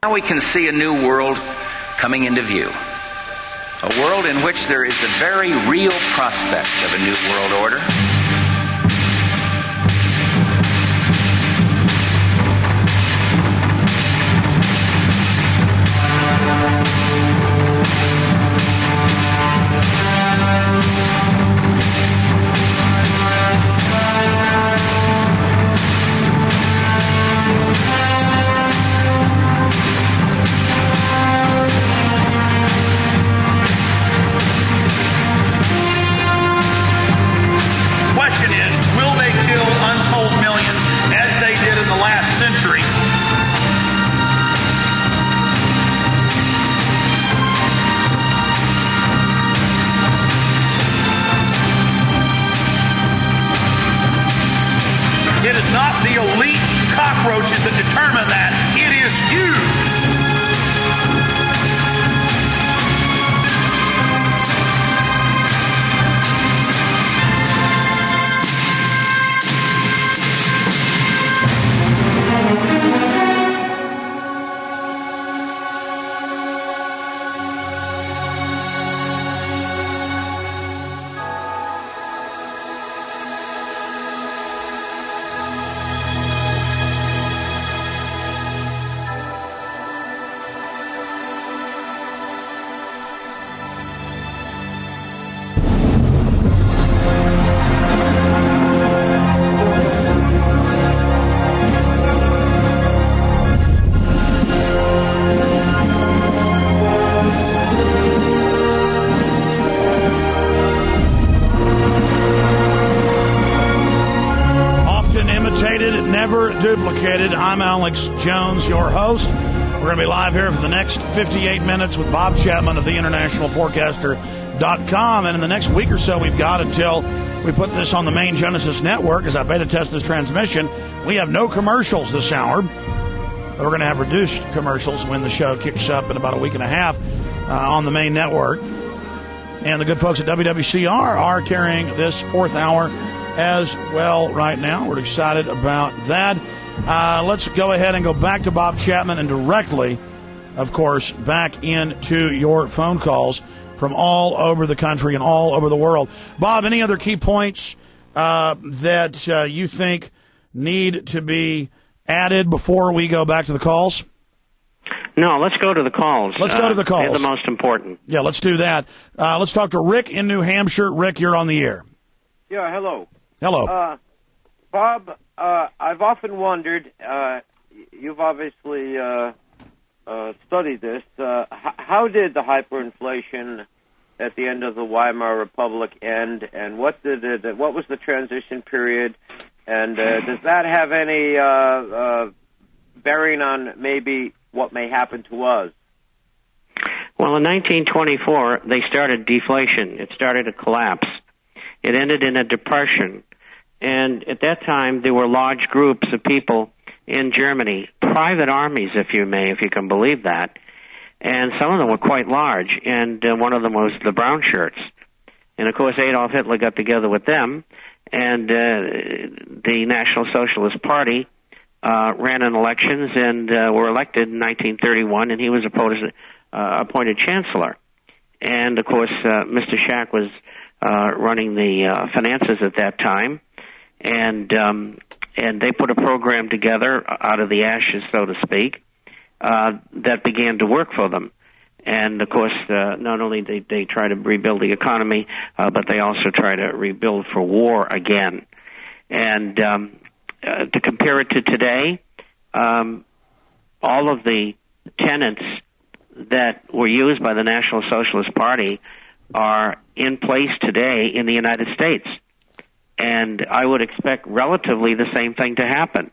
Now we can see a new world coming into view. A world in which there is the very real prospect of a new world order. Cockroaches that determine that. It is you. Duplicated. I'm Alex Jones, your host. We're going to be live here for the next 58 minutes with Bob Chapman of the internationalforecaster.com. And in the next week or so, we've got until we put this on the main Genesis network as I beta test this transmission. We have no commercials this hour. But we're going to have reduced commercials when the show kicks up in about a week and a half on the main network. And the good folks at WWCR are carrying this fourth hour as well right now. We're excited about that. Let's go ahead and go back to Bob Chapman and directly, of course, back into your phone calls from all over the country and all over the world. Bob, any other key points that you think need to be added before we go back to the calls? No, let's go to the calls. Let's go to the calls. They're the most important. Yeah, let's do that. Let's talk to Rick in New Hampshire. Rick, you're on the air. Yeah, hello. Hello. Bob, I've often wondered, you've obviously studied this, how did the hyperinflation at the end of the Weimar Republic end, and what was the transition period, and does that have any bearing on maybe what may happen to us? Well, in 1924, they started deflation. It started a collapse. It ended in a depression. And at that time, there were large groups of people in Germany, private armies, if you can believe that. And some of them were quite large, and one of them was the Brown Shirts. And, of course, Adolf Hitler got together with them, and the National Socialist Party ran in elections and were elected in 1931, and he was appointed chancellor. And, of course, Mr. Schack was running the finances at that time. And they put a program together out of the ashes, so to speak, that began to work for them. And, of course, not only did they try to rebuild the economy, but they also try to rebuild for war again. And to compare it to today, all of the tenets that were used by the National Socialist Party are in place today in the United States. And I would expect relatively the same thing to happen.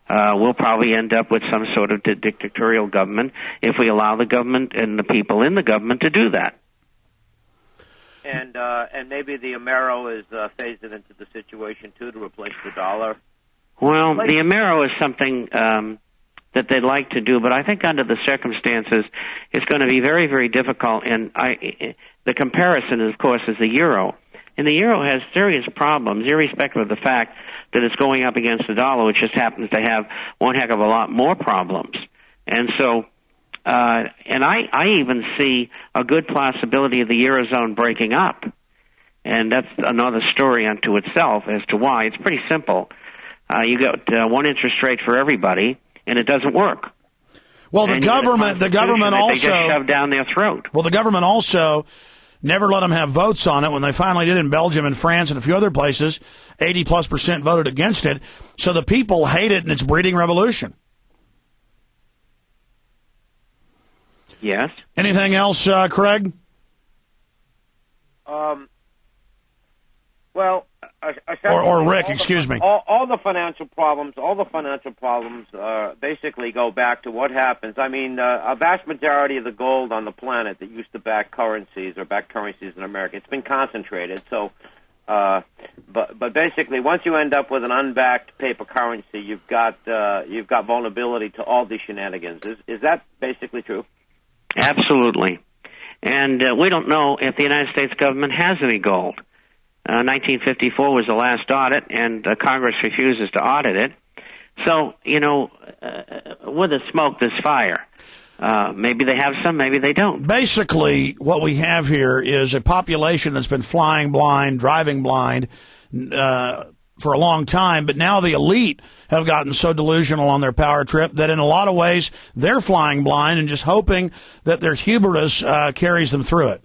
We'll probably end up with some sort of dictatorial government if we allow the government and the people in the government to do that. And maybe the Amero is phasing into the situation, too, to replace the dollar. Well, the Amero is something that they'd like to do, but I think under the circumstances, it's going to be very, very difficult. And the comparison, of course, is the euro. And the euro has serious problems, irrespective of the fact that it's going up against the dollar, which just happens to have one heck of a lot more problems. And so And I even see a good possibility of the Eurozone breaking up. And that's another story unto itself as to why. It's pretty simple. You got one interest rate for everybody, and it doesn't work. Well, the government also they just shoved down their throat. Well, the government also never let them have votes on it. When they finally did in Belgium and France and a few other places, 80+% voted against it. So the people hate it, and it's breeding revolution. Yes. Anything else, Craig? Well, or Rick, excuse me. All the financial problems basically go back to what happens. I mean, a vast majority of the gold on the planet that used to back currencies in America, it's been concentrated. So, but basically, once you end up with an unbacked paper currency, you've got vulnerability to all these shenanigans. Is that basically true? Absolutely. And we don't know if the United States government has any gold. 1954 was the last audit, and Congress refuses to audit it. So, with the smoke, there's fire. Maybe they have some, maybe they don't. Basically, what we have here is a population that's been flying blind, driving blind for a long time, but now the elite have gotten so delusional on their power trip that in a lot of ways they're flying blind and just hoping that their hubris carries them through it.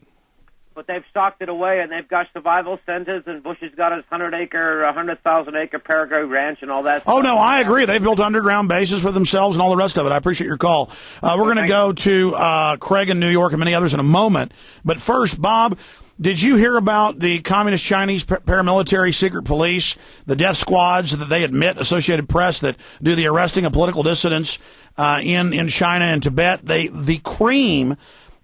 But they've stocked it away, and they've got survival centers, and Bush has got his 100,000-acre Paraguay ranch and all that stuff. Oh, no, I agree. They've built underground bases for themselves and all the rest of it. I appreciate your call. We're going to go to Craig in New York and many others in a moment. But first, Bob, did you hear about the communist Chinese paramilitary secret police, the death squads that they admit, Associated Press, that do the arresting of political dissidents in China and Tibet? The cream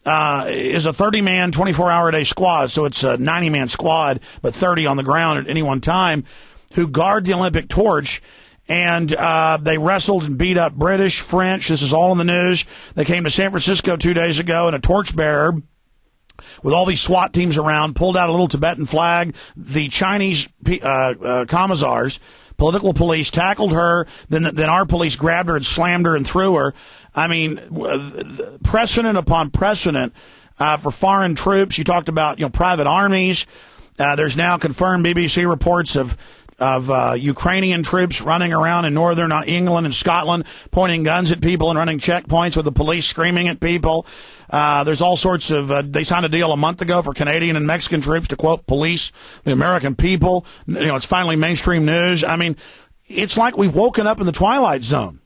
is a 30-man, 24-hour-a-day squad, so it's a 90-man squad, but 30 on the ground at any one time, who guard the Olympic torch, and they wrestled and beat up British, French. This is all in the news. They came to San Francisco 2 days ago, and a torchbearer with all these SWAT teams around pulled out a little Tibetan flag. The Chinese commissars, political police, tackled her. Then our police grabbed her and slammed her and threw her. I mean, precedent upon precedent for foreign troops. You talked about private armies. There's now confirmed BBC reports of Ukrainian troops running around in northern England and Scotland, pointing guns at people and running checkpoints with the police screaming at people. There's all sorts of. They signed a deal a month ago for Canadian and Mexican troops to quote police the American people. It's finally mainstream news. I mean, it's like we've woken up in the Twilight Zone.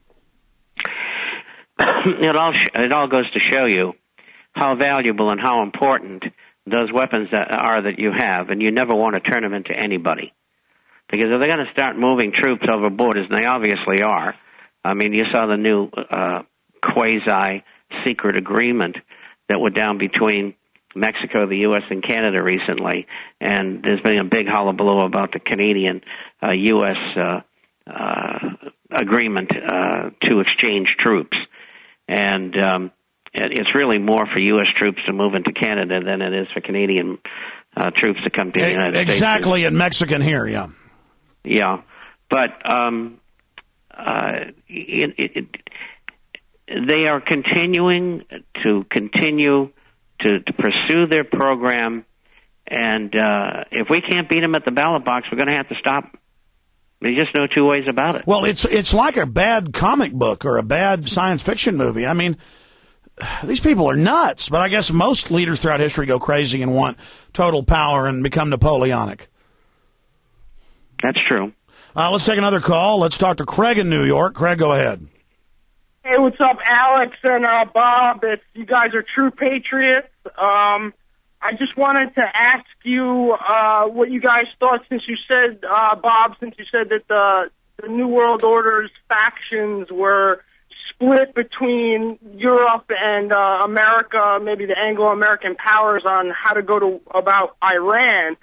It all goes to show you how valuable and how important those weapons are that you have, and you never want to turn them into anybody. Because if they're going to start moving troops over borders, and they obviously are, I mean, you saw the new quasi-secret agreement that went down between Mexico, the U.S., and Canada recently, and there's been a big hullabaloo about the Canadian-U.S. Agreement to exchange troops. And it's really more for U.S. troops to move into Canada than it is for Canadian troops to come to the United States. Exactly, and Mexican here, yeah. Yeah, but they are continuing to pursue their program, and if we can't beat them at the ballot box, we're going to have to stop. There's just no two ways about it. Well, it's like a bad comic book or a bad science fiction movie. I mean, these people are nuts, but I guess most leaders throughout history go crazy and want total power and become Napoleonic. That's true. Let's take another call. Let's talk to Craig in New York. Craig, go ahead. Hey, what's up, Alex and Bob? You guys are true patriots. I just wanted to ask you what you guys thought, since you said, Bob, that the New World Order's factions were split between Europe and America, maybe the Anglo-American powers, on how to go about Iran.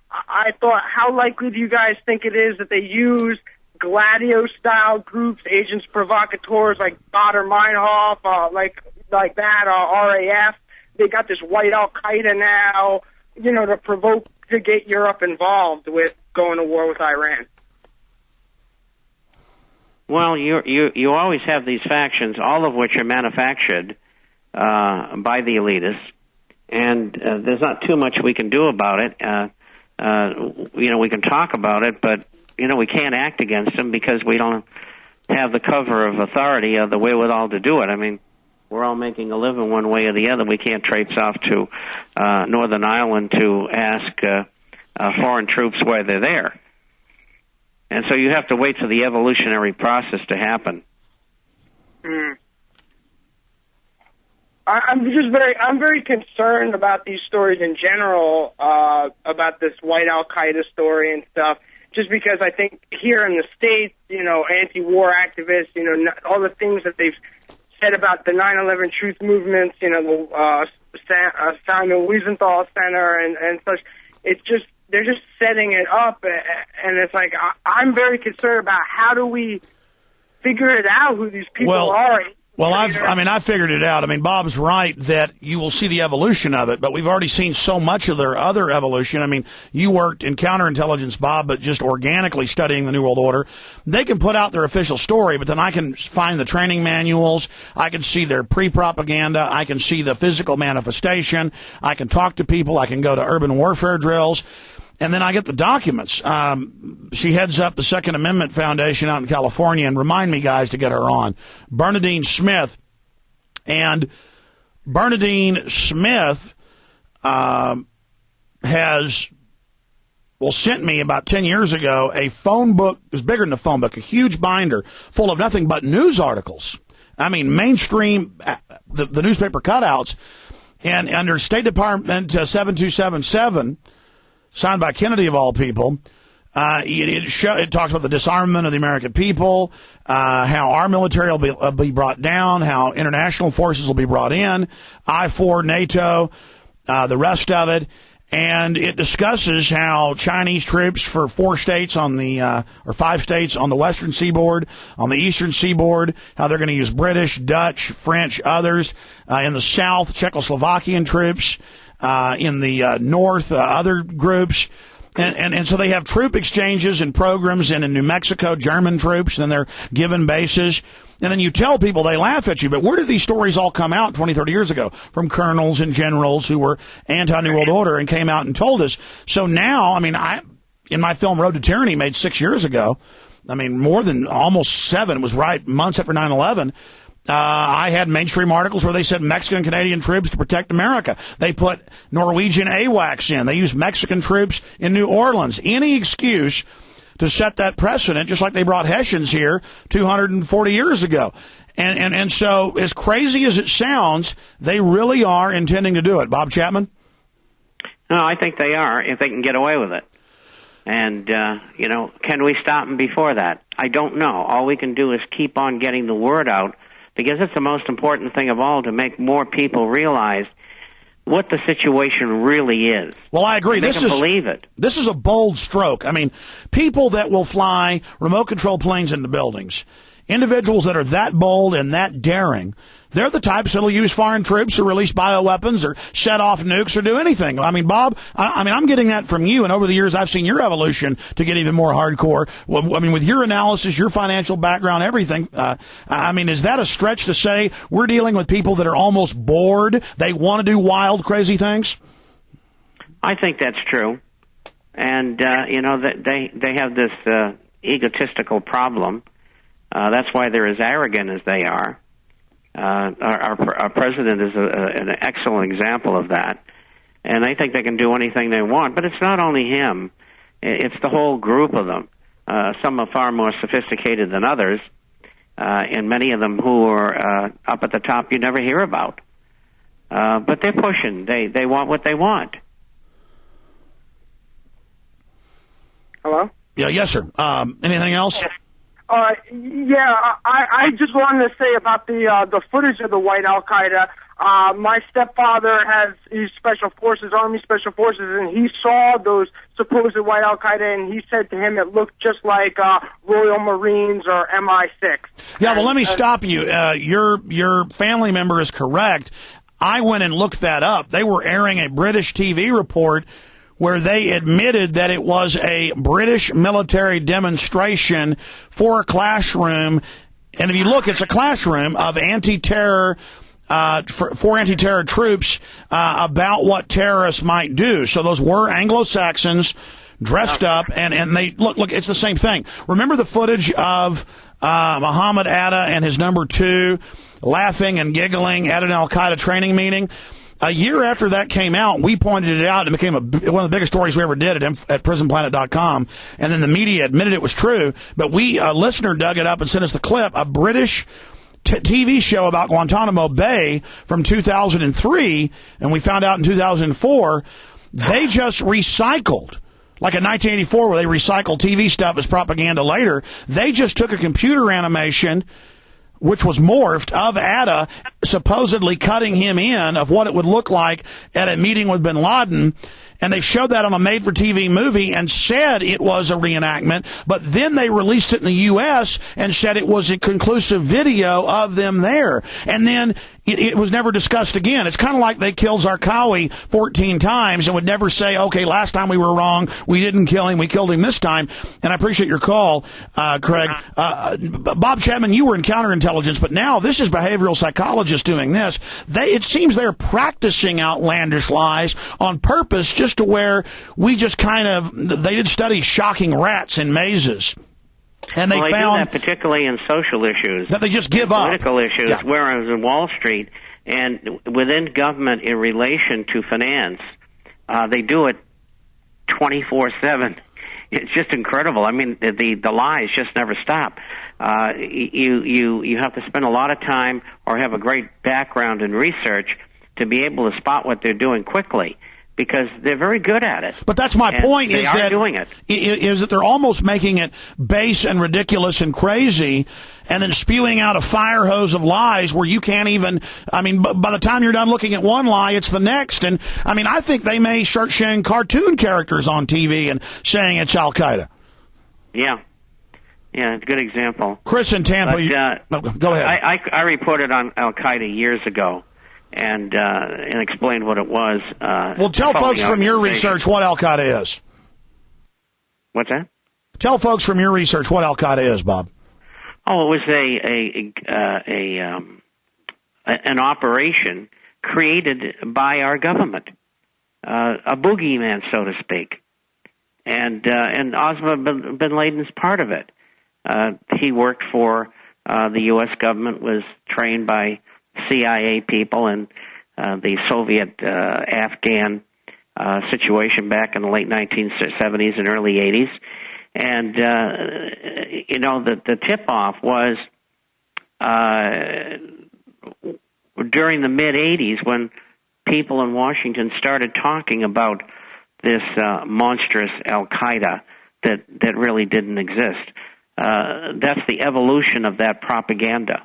I thought, how likely do you guys think it is that they use Gladio-style groups, agents provocateurs like Baader Meinhof, like that, RAF? They got this white Al-Qaeda now, to get Europe involved with going to war with Iran. Well, you always have these factions, all of which are manufactured by the elitists, and there's not too much we can do about it. We can talk about it, but we can't act against them because we don't have the cover of authority or the wherewithal to do it. I mean, we're all making a living one way or the other. We can't traipse off to Northern Ireland to ask foreign troops why they're there. And so you have to wait for the evolutionary process to happen. I'm very concerned about these stories in general, about this white Al-Qaeda story and stuff, just because I think here in the States, anti-war activists, all the things that they've said about the 9/11 truth movements, the Samuel Wiesenthal Center and such, they're just setting it up, and it's like, I'm very concerned about how do we figure it out who these people are. Well, I figured it out. I mean, Bob's right that you will see the evolution of it, but we've already seen so much of their other evolution. I mean, you worked in counterintelligence, Bob, but just organically studying the New World Order. They can put out their official story, but then I can find the training manuals. I can see their pre-propaganda. I can see the physical manifestation. I can talk to people. I can go to urban warfare drills. And then I get the documents. She heads up the Second Amendment Foundation out in California, and remind me, guys, to get her on. Bernadine Smith. And Bernadine Smith sent me about 10 years ago a phone book. It was bigger than a phone book, a huge binder full of nothing but news articles. I mean, mainstream, the newspaper cutouts. And under State Department 7277, signed by Kennedy of all people, it talks about the disarmament of the American people, how our military will be brought down, how international forces will be brought in, I-4, NATO, the rest of it. And it discusses how Chinese troops for 4 states on the, or 5 states on the western seaboard, on the eastern seaboard, how they're going to use British, Dutch, French, others, in the south, Czechoslovakian troops, in the north, other groups. And so they have troop exchanges and programs, and in New Mexico, German troops, and then they're given bases. And then you tell people, they laugh at you, but where did these stories all come out 20, 30 years ago? From colonels and generals who were anti-New World Order and came out and told us. So now, I mean, in my film Road to Tyranny, made 6 years ago, I mean, more than almost 7, it was right months after 9/11, I had mainstream articles where they said Mexican and Canadian troops to protect America. They put Norwegian AWACS in. They used Mexican troops in New Orleans. Any excuse to set that precedent, just like they brought Hessians here 240 years ago. And so, as crazy as it sounds, they really are intending to do it. Bob Chapman? No, I think they are, if they can get away with it. And, can we stop them before that? I don't know. All we can do is keep on getting the word out, because it's the most important thing of all, to make more people realize what the situation really is. Well, I agree. Believe it. This is a bold stroke. I mean, people that will fly remote control planes into buildings, individuals that are that bold and that daring, they're the types that will use foreign troops or release bioweapons or set off nukes or do anything. I mean, Bob, I'm getting that from you, and over the years I've seen your evolution to get even more hardcore. I mean, with your analysis, your financial background, everything, I mean, is that a stretch to say we're dealing with people that are almost bored? They want to do wild, crazy things? I think that's true. And, they have this egotistical problem. That's why they're as arrogant as they are. Our president is an excellent example of that, and I think they can do anything they want. But it's not only him; it's the whole group of them. Some are far more sophisticated than others, and many of them who are up at the top you never hear about. But they're pushing. They want what they want. Hello? Yeah, yes, sir. Anything else? I just wanted to say about the footage of the white Al-Qaeda. My stepfather he's Special Forces, Army Special Forces, and he saw those supposed white Al-Qaeda, and he said to him it looked just like Royal Marines or MI6. Yeah, well, let me stop you. Your family member is correct. I went and looked that up. They were airing a British TV report where they admitted that it was a British military demonstration for a classroom. And if you look, it's a classroom of anti-terror for anti-terror troops about what terrorists might do. So those were Anglo-Saxons dressed up, and they look. It's the same thing. Remember the footage of Muhammad Atta and his number 2 laughing and giggling at an Al-Qaeda training meeting? A year after that came out, we pointed it out. It became one of the biggest stories we ever did at prisonplanet.com. And then the media admitted it was true. But a listener dug it up and sent us the clip. A British TV show about Guantanamo Bay from 2003, and we found out in 2004, they just recycled. Like in 1984, where they recycled TV stuff as propaganda later, they just took a computer animation, which was morphed, of Atta supposedly cutting him in of what it would look like at a meeting with bin Laden. And they showed that on a made-for-TV movie and said it was a reenactment, but then they released it in the U.S. and said it was a conclusive video of them there. And then it was never discussed again. It's kind of like they killed Zarqawi 14 times and would never say, okay, last time we were wrong, we didn't kill him, we killed him this time. And I appreciate your call, Craig. Bob Chapman, you were in counterintelligence, but now this is behavioral psychologists doing this. It seems they're practicing outlandish lies on purpose, just to where we just they did study shocking rats in mazes. And they found do that particularly in social issues. That they just give up. Political issues, yeah. Whereas in Wall Street and within government in relation to finance, they do it 24/7. It's just incredible. I mean, the lies just never stop. You have to spend a lot of time or have a great background in research to be able to spot what they're doing quickly, because they're very good at it. But that's my point. They are doing it. Is that they're almost making it base and ridiculous and crazy, and then spewing out a fire hose of lies where you can't even. I mean, by the time you're done looking at one lie, it's the next. And I mean, I think they may start showing cartoon characters on TV and saying it's Al Qaeda. Yeah. Yeah, it's a good example. Chris in Tampa. Go ahead. I reported on Al Qaeda years ago. And explained what it was. Well, tell folks from your research what Al Qaeda is. What's that? Tell folks from your research what Al Qaeda is, Bob. Oh, it was an operation created by our government, a boogeyman, so to speak, and Osama bin Laden's part of it. He worked for the U.S. government, was trained by CIA people and the Soviet Afghan situation back in the late 1970s and early 80s. And, the tip-off was during the mid-'80s when people in Washington started talking about this monstrous Al-Qaeda that really didn't exist. That's the evolution of that propaganda.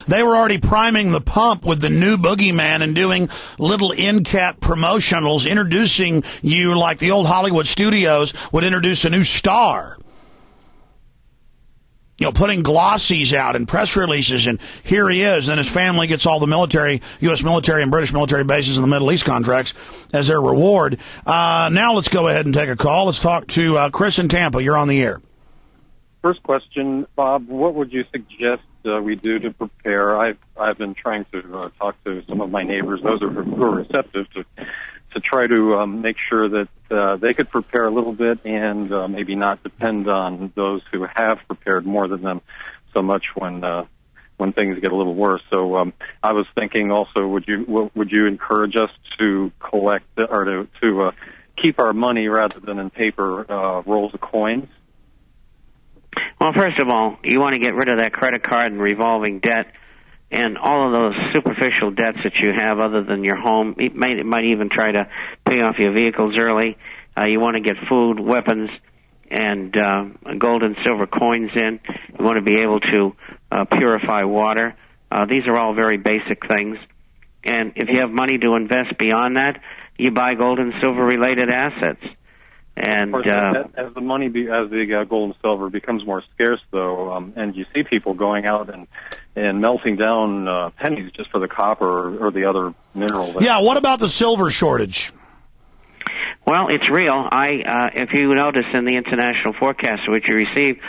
They were already priming the pump with the new boogeyman and doing little in-cap promotionals, introducing you like the old Hollywood studios would introduce a new star. You know, putting glossies out and press releases, and here he is. And his family gets all the military, U.S. military and British military bases in the Middle East contracts as their reward. Now let's go ahead and take a call. Let's talk to Chris in Tampa. You're on the air. First question, Bob, what would you suggest we do to prepare? I've been trying to talk to some of my neighbors, those who are receptive, to try to make sure that they could prepare a little bit and maybe not depend on those who have prepared more than them so much when things get a little worse. So I was thinking also, would you encourage us to collect or to keep our money rather than in paper rolls of coins? Well, first of all, you want to get rid of that credit card and revolving debt and all of those superficial debts that you have other than your home. It might even try to pay off your vehicles early. You want to get food, weapons, and gold and silver coins in. You want to be able to purify water. These are all very basic things. And if you have money to invest beyond that, you buy gold and silver-related assets. And as the money, as the gold and silver becomes more scarce, though, and you see people going out and melting down pennies just for the copper or the other mineral. Yeah, what about the silver shortage? Well, it's real. If you notice in the international forecast which you receive,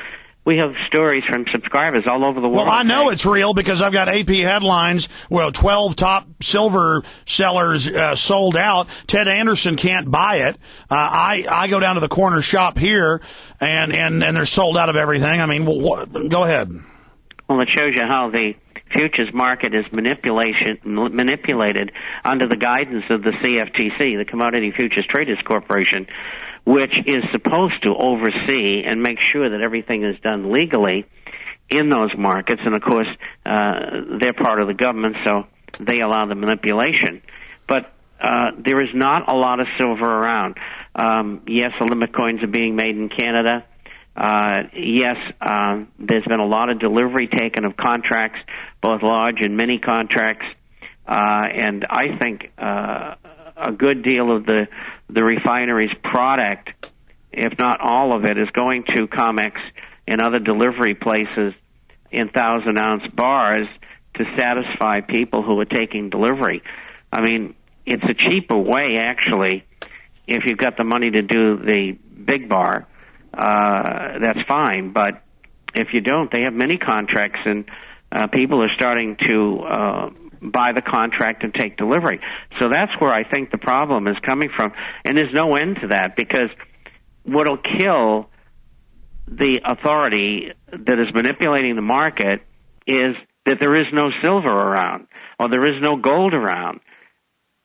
We have stories from subscribers all over the world. Well, I know it's real because I've got AP headlines. Well, 12 top silver sellers sold out. Ted Anderson can't buy it. I go down to the corner shop here, and they're sold out of everything. I mean, go ahead. Well, it shows you how the futures market is manipulated under the guidance of the CFTC, the Commodity Futures Traders Corporation, which is supposed to oversee and make sure that everything is done legally in those markets. And, of course, they're part of the government, so they allow the manipulation. But there is not a lot of silver around. Yes, the limit coins are being made in Canada. Yes, there's been a lot of delivery taken of contracts, both large and mini contracts. And I think a good deal of the refinery's product, if not all of it, is going to COMEX and other delivery places in 1,000-ounce bars to satisfy people who are taking delivery. I mean, it's a cheaper way, actually, if you've got the money to do the big bar. That's fine, but if you don't, they have many contracts, and people are starting to buy the contract and take delivery. So that's where I think the problem is coming from, and there's no end to that, because what'll kill the authority that is manipulating the market is that there is no silver around, or there is no gold around,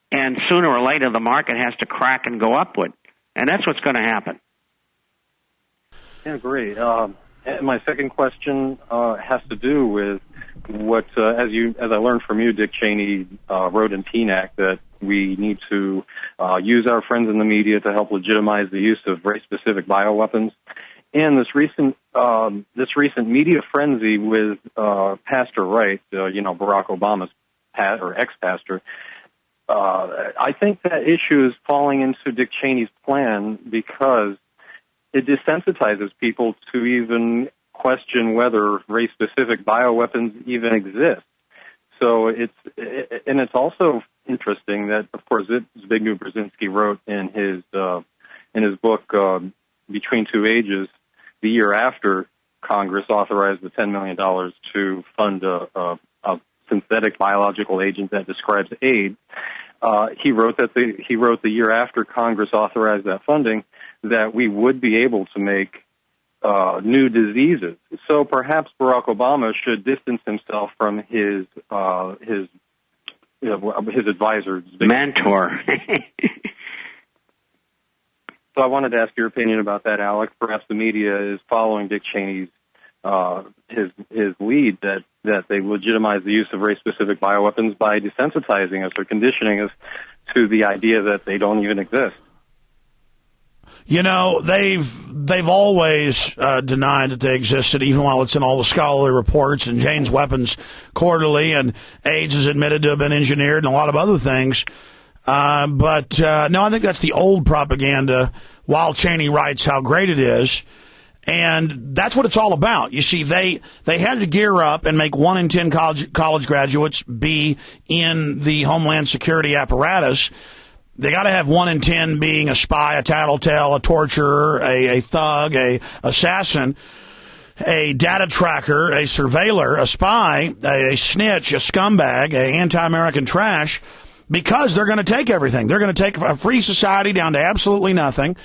and sooner or later the market has to crack and go upward, and that's what's going to happen. Yeah, great. My second question has to do with what, as I learned from you, Dick Cheney wrote in PNAC that we need to use our friends in the media to help legitimize the use of race-specific bioweapons. And this recent media frenzy with Pastor Wright, Barack Obama's ex-pastor, I think that issue is falling into Dick Cheney's plan because it desensitizes people to even question whether race-specific bioweapons even exist. So it's also interesting that, of course, Zbigniew Brzezinski wrote in his book Between Two Ages, the year after Congress authorized the $10 million to fund a synthetic biological agent that describes AIDS. He wrote the year after Congress authorized that funding that we would be able to make new diseases. So perhaps Barack Obama should distance himself from his advisor, mentor. So I wanted to ask your opinion about that, Alec. Perhaps the media is following Dick Cheney's his lead that they legitimize the use of race-specific bioweapons by desensitizing us or conditioning us to the idea that they don't even exist. You know, they've always denied that they existed, even while it's in all the scholarly reports and Jane's Weapons Quarterly, and AIDS is admitted to have been engineered and a lot of other things. But no, I think that's the old propaganda, while Cheney writes how great it is. And that's what it's all about. You see, they had to gear up and make 1 in 10 college graduates be in the Homeland Security apparatus. They got to have 1 in 10 being a spy, a tattletale, a torturer, a thug, a assassin, a data tracker, a surveiller, a spy, a snitch, a scumbag, a anti-American trash, because they're going to take everything. They're going to take a free society down to absolutely nothing.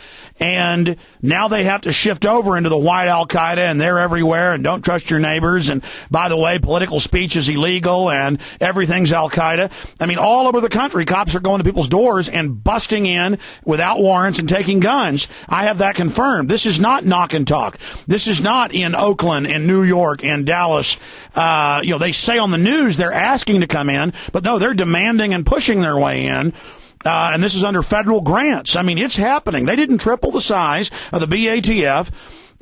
And now they have to shift over into the white Al-Qaeda, and they're everywhere, and don't trust your neighbors. And by the way, political speech is illegal, and everything's Al-Qaeda. I mean, all over the country, cops are going to people's doors and busting in without warrants and taking guns. I have that confirmed. This is not knock and talk. This is not in Oakland and New York and Dallas. They say on the news they're asking to come in, but no, they're demanding and pushing their way in. And this is under federal grants. I mean, it's happening. They didn't triple the size of the BATF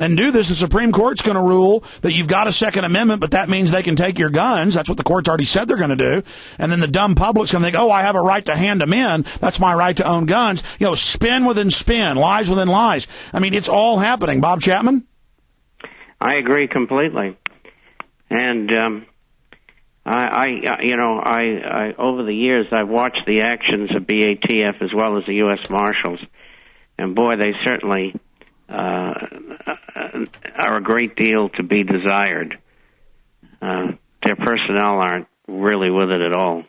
and do this. The Supreme Court's going to rule that you've got a Second Amendment, but that means they can take your guns. That's what the court's already said they're going to do. And then the dumb public's going to think, oh, I have a right to hand them in. That's my right to own guns. Spin within spin, lies within lies. I mean, it's all happening. Bob Chapman? I agree completely. And, I over the years, I've watched the actions of BATF as well as the U.S. Marshals, and boy, they certainly, are a great deal to be desired. Their personnel aren't really with it at all.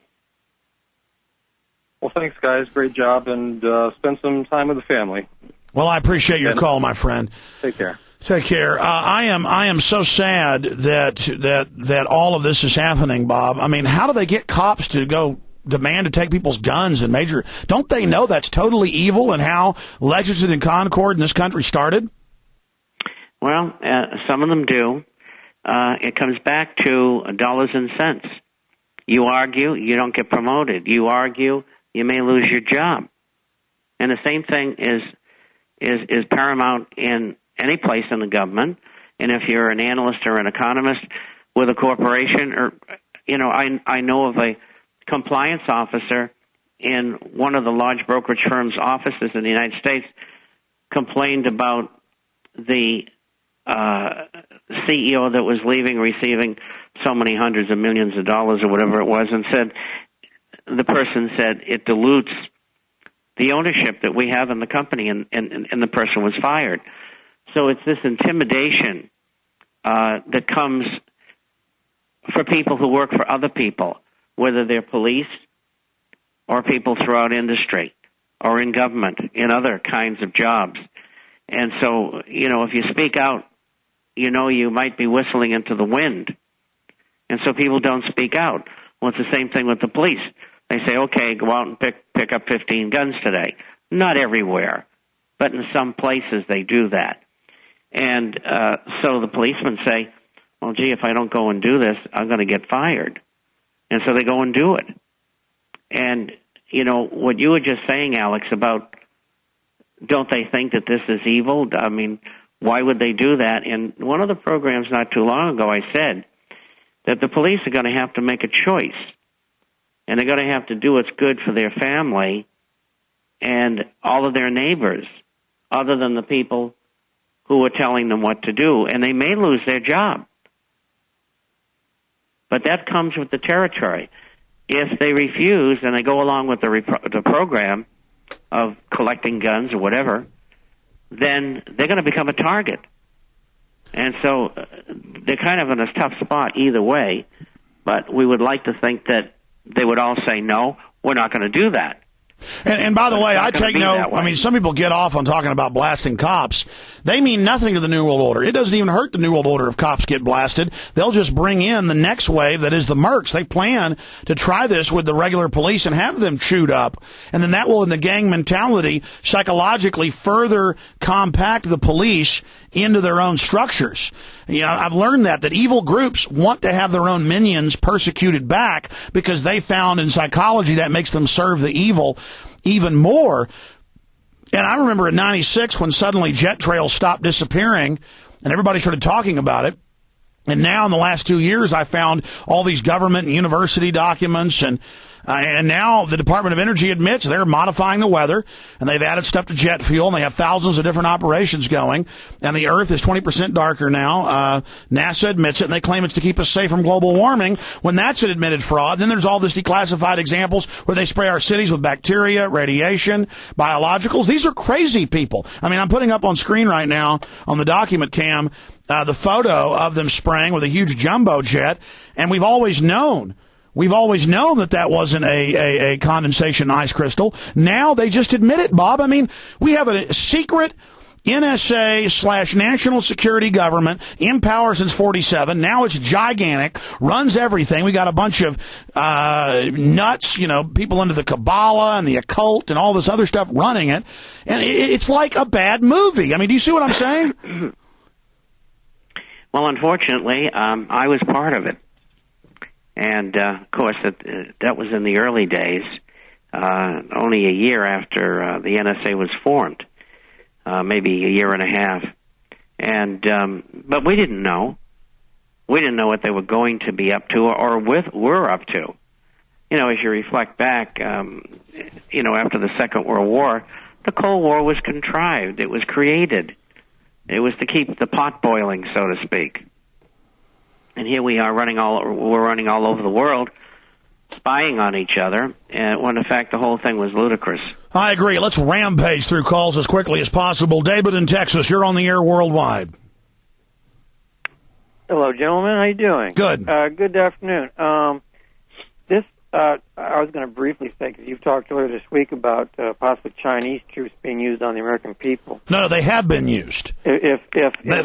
Well, thanks, guys. Great job, and spend some time with the family. Well, I appreciate your call, my friend. Take care. Take care. I am so sad that all of this is happening, Bob. I mean, how do they get cops to go demand to take people's guns and major? Don't they know that's totally evil and how Lexington and Concord in this country started? Well, some of them do. It comes back to dollars and cents. You argue, you don't get promoted. You argue, you may lose your job. And the same thing is paramount in any place in the government. And if you're an analyst or an economist with a corporation, or I know of a compliance officer in one of the large brokerage firms' offices in the United States complained about the CEO that was leaving, receiving so many hundreds of millions of dollars or whatever it was, and the person said it dilutes the ownership that we have in the company, and the person was fired. So it's this intimidation that comes for people who work for other people, whether they're police or people throughout industry or in government, in other kinds of jobs. And so, if you speak out, you might be whistling into the wind. And so people don't speak out. Well, it's the same thing with the police. They say, okay, go out and pick up 15 guns today. Not everywhere, but in some places they do that. And so the policemen say, well, gee, if I don't go and do this, I'm going to get fired. And so they go and do it. And, what you were just saying, Alex, about don't they think that this is evil? I mean, why would they do that? In one of the programs not too long ago, I said that the police are going to have to make a choice. And they're going to have to do what's good for their family and all of their neighbors, other than the people who are telling them what to do. And they may lose their job. But that comes with the territory. If they refuse and they go along with the program of collecting guns or whatever, then they're going to become a target. And so they're kind of in a tough spot either way. But we would like to think that they would all say, no, we're not going to do that. And by the way, I take note, I mean, some people get off on talking about blasting cops. They mean nothing to the New World Order. It doesn't even hurt the New World Order if cops get blasted. They'll just bring in the next wave, that is the mercs. They plan to try this with the regular police and have them chewed up. And then that will, in the gang mentality, psychologically further compact the police into their own structures. I've learned that evil groups want to have their own minions persecuted back because they found in psychology that makes them serve the evil even more. And I remember in 96 when suddenly jet trails stopped disappearing and everybody started talking about it. And now in the last 2 years, I found all these government and university documents, and now the Department of Energy admits they're modifying the weather, and they've added stuff to jet fuel, and they have thousands of different operations going, and the Earth is 20% darker now. NASA admits it, and they claim it's to keep us safe from global warming, when that's an admitted fraud. Then there's all this declassified examples where they spray our cities with bacteria, radiation, biologicals. These are crazy people. I mean, I'm putting up on screen right now on the document cam the photo of them spraying with a huge jumbo jet, and we've always known that wasn't a condensation ice crystal. Now they just admit it, Bob. I mean, we have a secret NSA/national security government in power since 47. Now it's gigantic, runs everything. We got a bunch of nuts, people into the Kabbalah and the occult and all this other stuff running it. And it's like a bad movie. I mean, do you see what I'm saying? Well, unfortunately, I was part of it. And, of course, that was in the early days, only a year after the NSA was formed, maybe a year and a half. And but we didn't know. We didn't know what they were going to be up to or were up to. As you reflect back, after the Second World War, the Cold War was contrived. It was created. It was to keep the pot boiling, so to speak. And here we are running all over the world, spying on each other, when in fact the whole thing was ludicrous. I agree. Let's rampage through calls as quickly as possible. David in Texas, you're on the air worldwide. Hello, gentlemen. How you doing? Good. Good afternoon. I was going to briefly say, because you've talked earlier this week about possibly Chinese troops being used on the American people. No, they have been used. If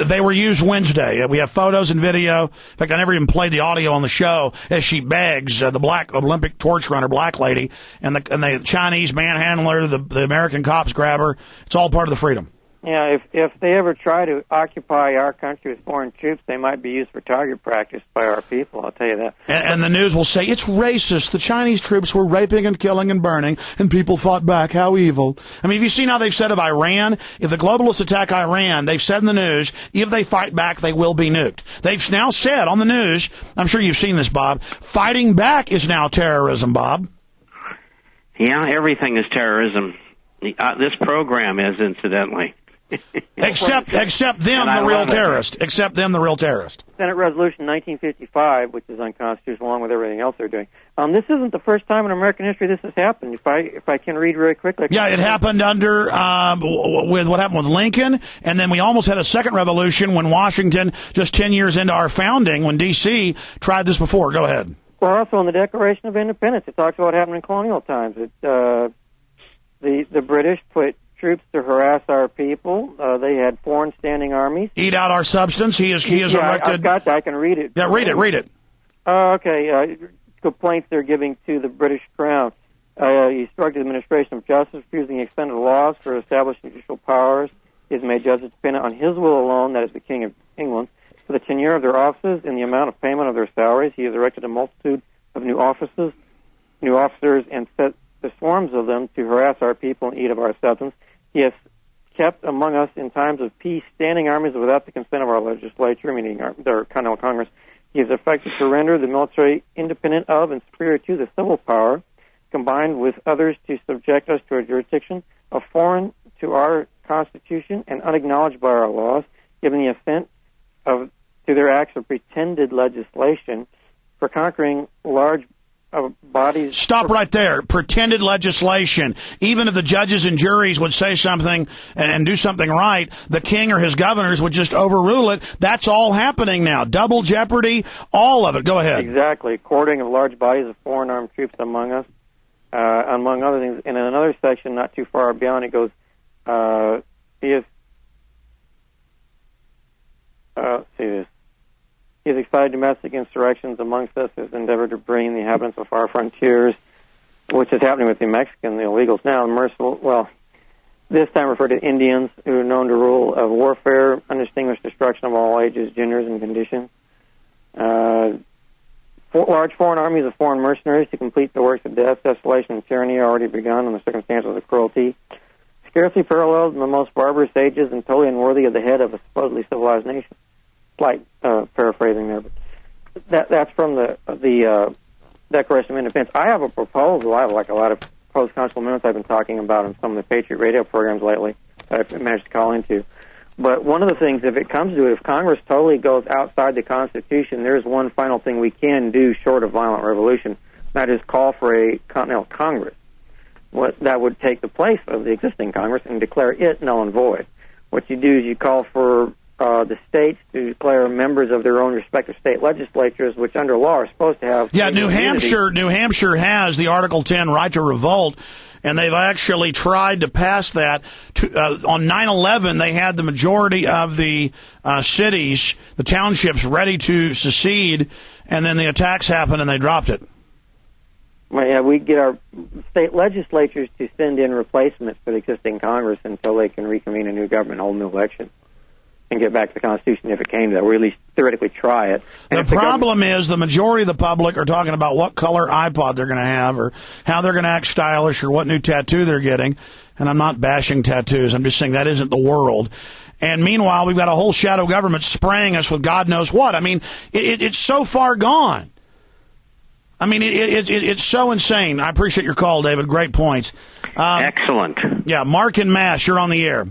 they were used Wednesday. We have photos and video. In fact, I never even played the audio on the show as she begs the black Olympic torch runner, black lady, and the Chinese manhandler, the American cops grab her. It's all part of the freedom. Yeah, if they ever try to occupy our country with foreign troops, they might be used for target practice by our people, I'll tell you that. And the news will say, it's racist. The Chinese troops were raping and killing and burning, and people fought back. How evil. I mean, have you seen how they've said of Iran? If the globalists attack Iran, they've said in the news, if they fight back, they will be nuked. They've now said on the news, I'm sure you've seen this, Bob, fighting back is now terrorism, Bob. Yeah, everything is terrorism. This program is, incidentally. Except them, the real terrorist. Except them, the real terrorist. Senate Resolution 1955, which is unconstitutional, along with everything else they're doing. This isn't the first time in American history this has happened. If I can read very quickly. Yeah, it happened under with what happened with Lincoln, and then we almost had a second revolution when Washington, just 10 years into our founding, when D.C. tried this before. Go ahead. Well, also in the Declaration of Independence, it talks about what happened in colonial times. The British put troops to harass our people. They had foreign standing armies. Eat out our substance. He is elected. I've got that. I can read it. Yeah, read it. Okay. Complaints they're giving to the British Crown. He obstructed the administration of justice, refusing extended laws for establishing judicial powers. He has made justice dependent on his will alone, that is the King of England, for the tenure of their offices and the amount of payment of their salaries. He has erected a multitude of new officers, and set the swarms of them to harass our people and eat of our substance. He has kept among us in times of peace standing armies without the consent of our legislature, meaning their Continental Congress. He has effected to render the military independent of and superior to the civil power, combined with others to subject us to a jurisdiction of foreign to our Constitution and unacknowledged by our laws, given the assent to their acts of pretended legislation for conquering large bodies. Stop right there. Pretended legislation. Even if the judges and juries would say something and do something right, the king or his governors would just overrule it. That's all happening now. Double jeopardy, all of it. Go ahead. Exactly. Courting of large bodies of foreign armed troops among us, among other things. And in another section, not too far beyond, it goes, he has excited domestic insurrections amongst us, has endeavored to bring the inhabitants of our frontiers, which is happening with the Mexican, the illegals now, this time referred to Indians who are known to rule of warfare, undistinguished destruction of all ages, genders, and conditions. Large foreign armies of foreign mercenaries to complete the works of death, desolation, and tyranny are already begun in the circumstances of cruelty, scarcely paralleled in the most barbarous ages and totally unworthy of the head of a supposedly civilized nation. Slight paraphrasing there, but that's from the Declaration of Independence. I have a proposal. I have like a lot of post-constitutional amendments I've been talking about in some of the Patriot radio programs lately that I've managed to call into. But one of the things, if it comes to it, if Congress totally goes outside the Constitution, there's one final thing we can do short of violent revolution. That is call for a Continental Congress. That would take the place of the existing Congress and declare it null and void. What you do is you call for the states to declare members of their own respective state legislatures, which under law are supposed to have. Yeah, New Hampshire has the Article 10 right to revolt, and they've actually tried to pass that. On 9/11, they had the majority of the cities, the townships, ready to secede, and then the attacks happened and they dropped it. Well, yeah, we get our state legislatures to send in replacements for the existing Congress until they can reconvene a new government, hold a new election, and get back to the Constitution if it came to that, or at least theoretically try it. And the problem is the majority of the public are talking about what color iPod they're going to have, or how they're going to act stylish, or what new tattoo they're getting. And I'm not bashing tattoos. I'm just saying that isn't the world. And meanwhile, we've got a whole shadow government spraying us with God knows what. I mean, it's so far gone. I mean, it's so insane. I appreciate your call, David. Great points. Excellent. Yeah, Mark and Mass, you're on the air.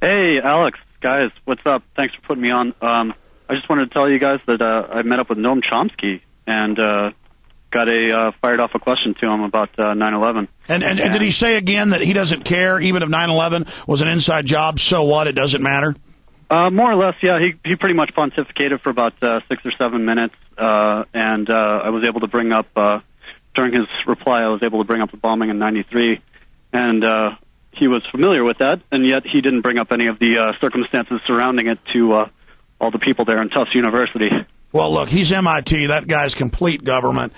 Hey, Alex. Guys, what's up? Thanks for putting me on. I just wanted to tell you guys that I met up with Noam Chomsky and fired off a question to him about 9/11. And did he say again that he doesn't care, even if 9/11 was an inside job, so what, it doesn't matter? More or less, yeah. He pretty much pontificated for about 6 or 7 minutes, and I was able to bring up, during his reply, I was able to bring up the bombing in '93, and he was familiar with that, and yet he didn't bring up any of the circumstances surrounding it to all the people there in Tufts University. Well, look, he's MIT. That guy's complete government.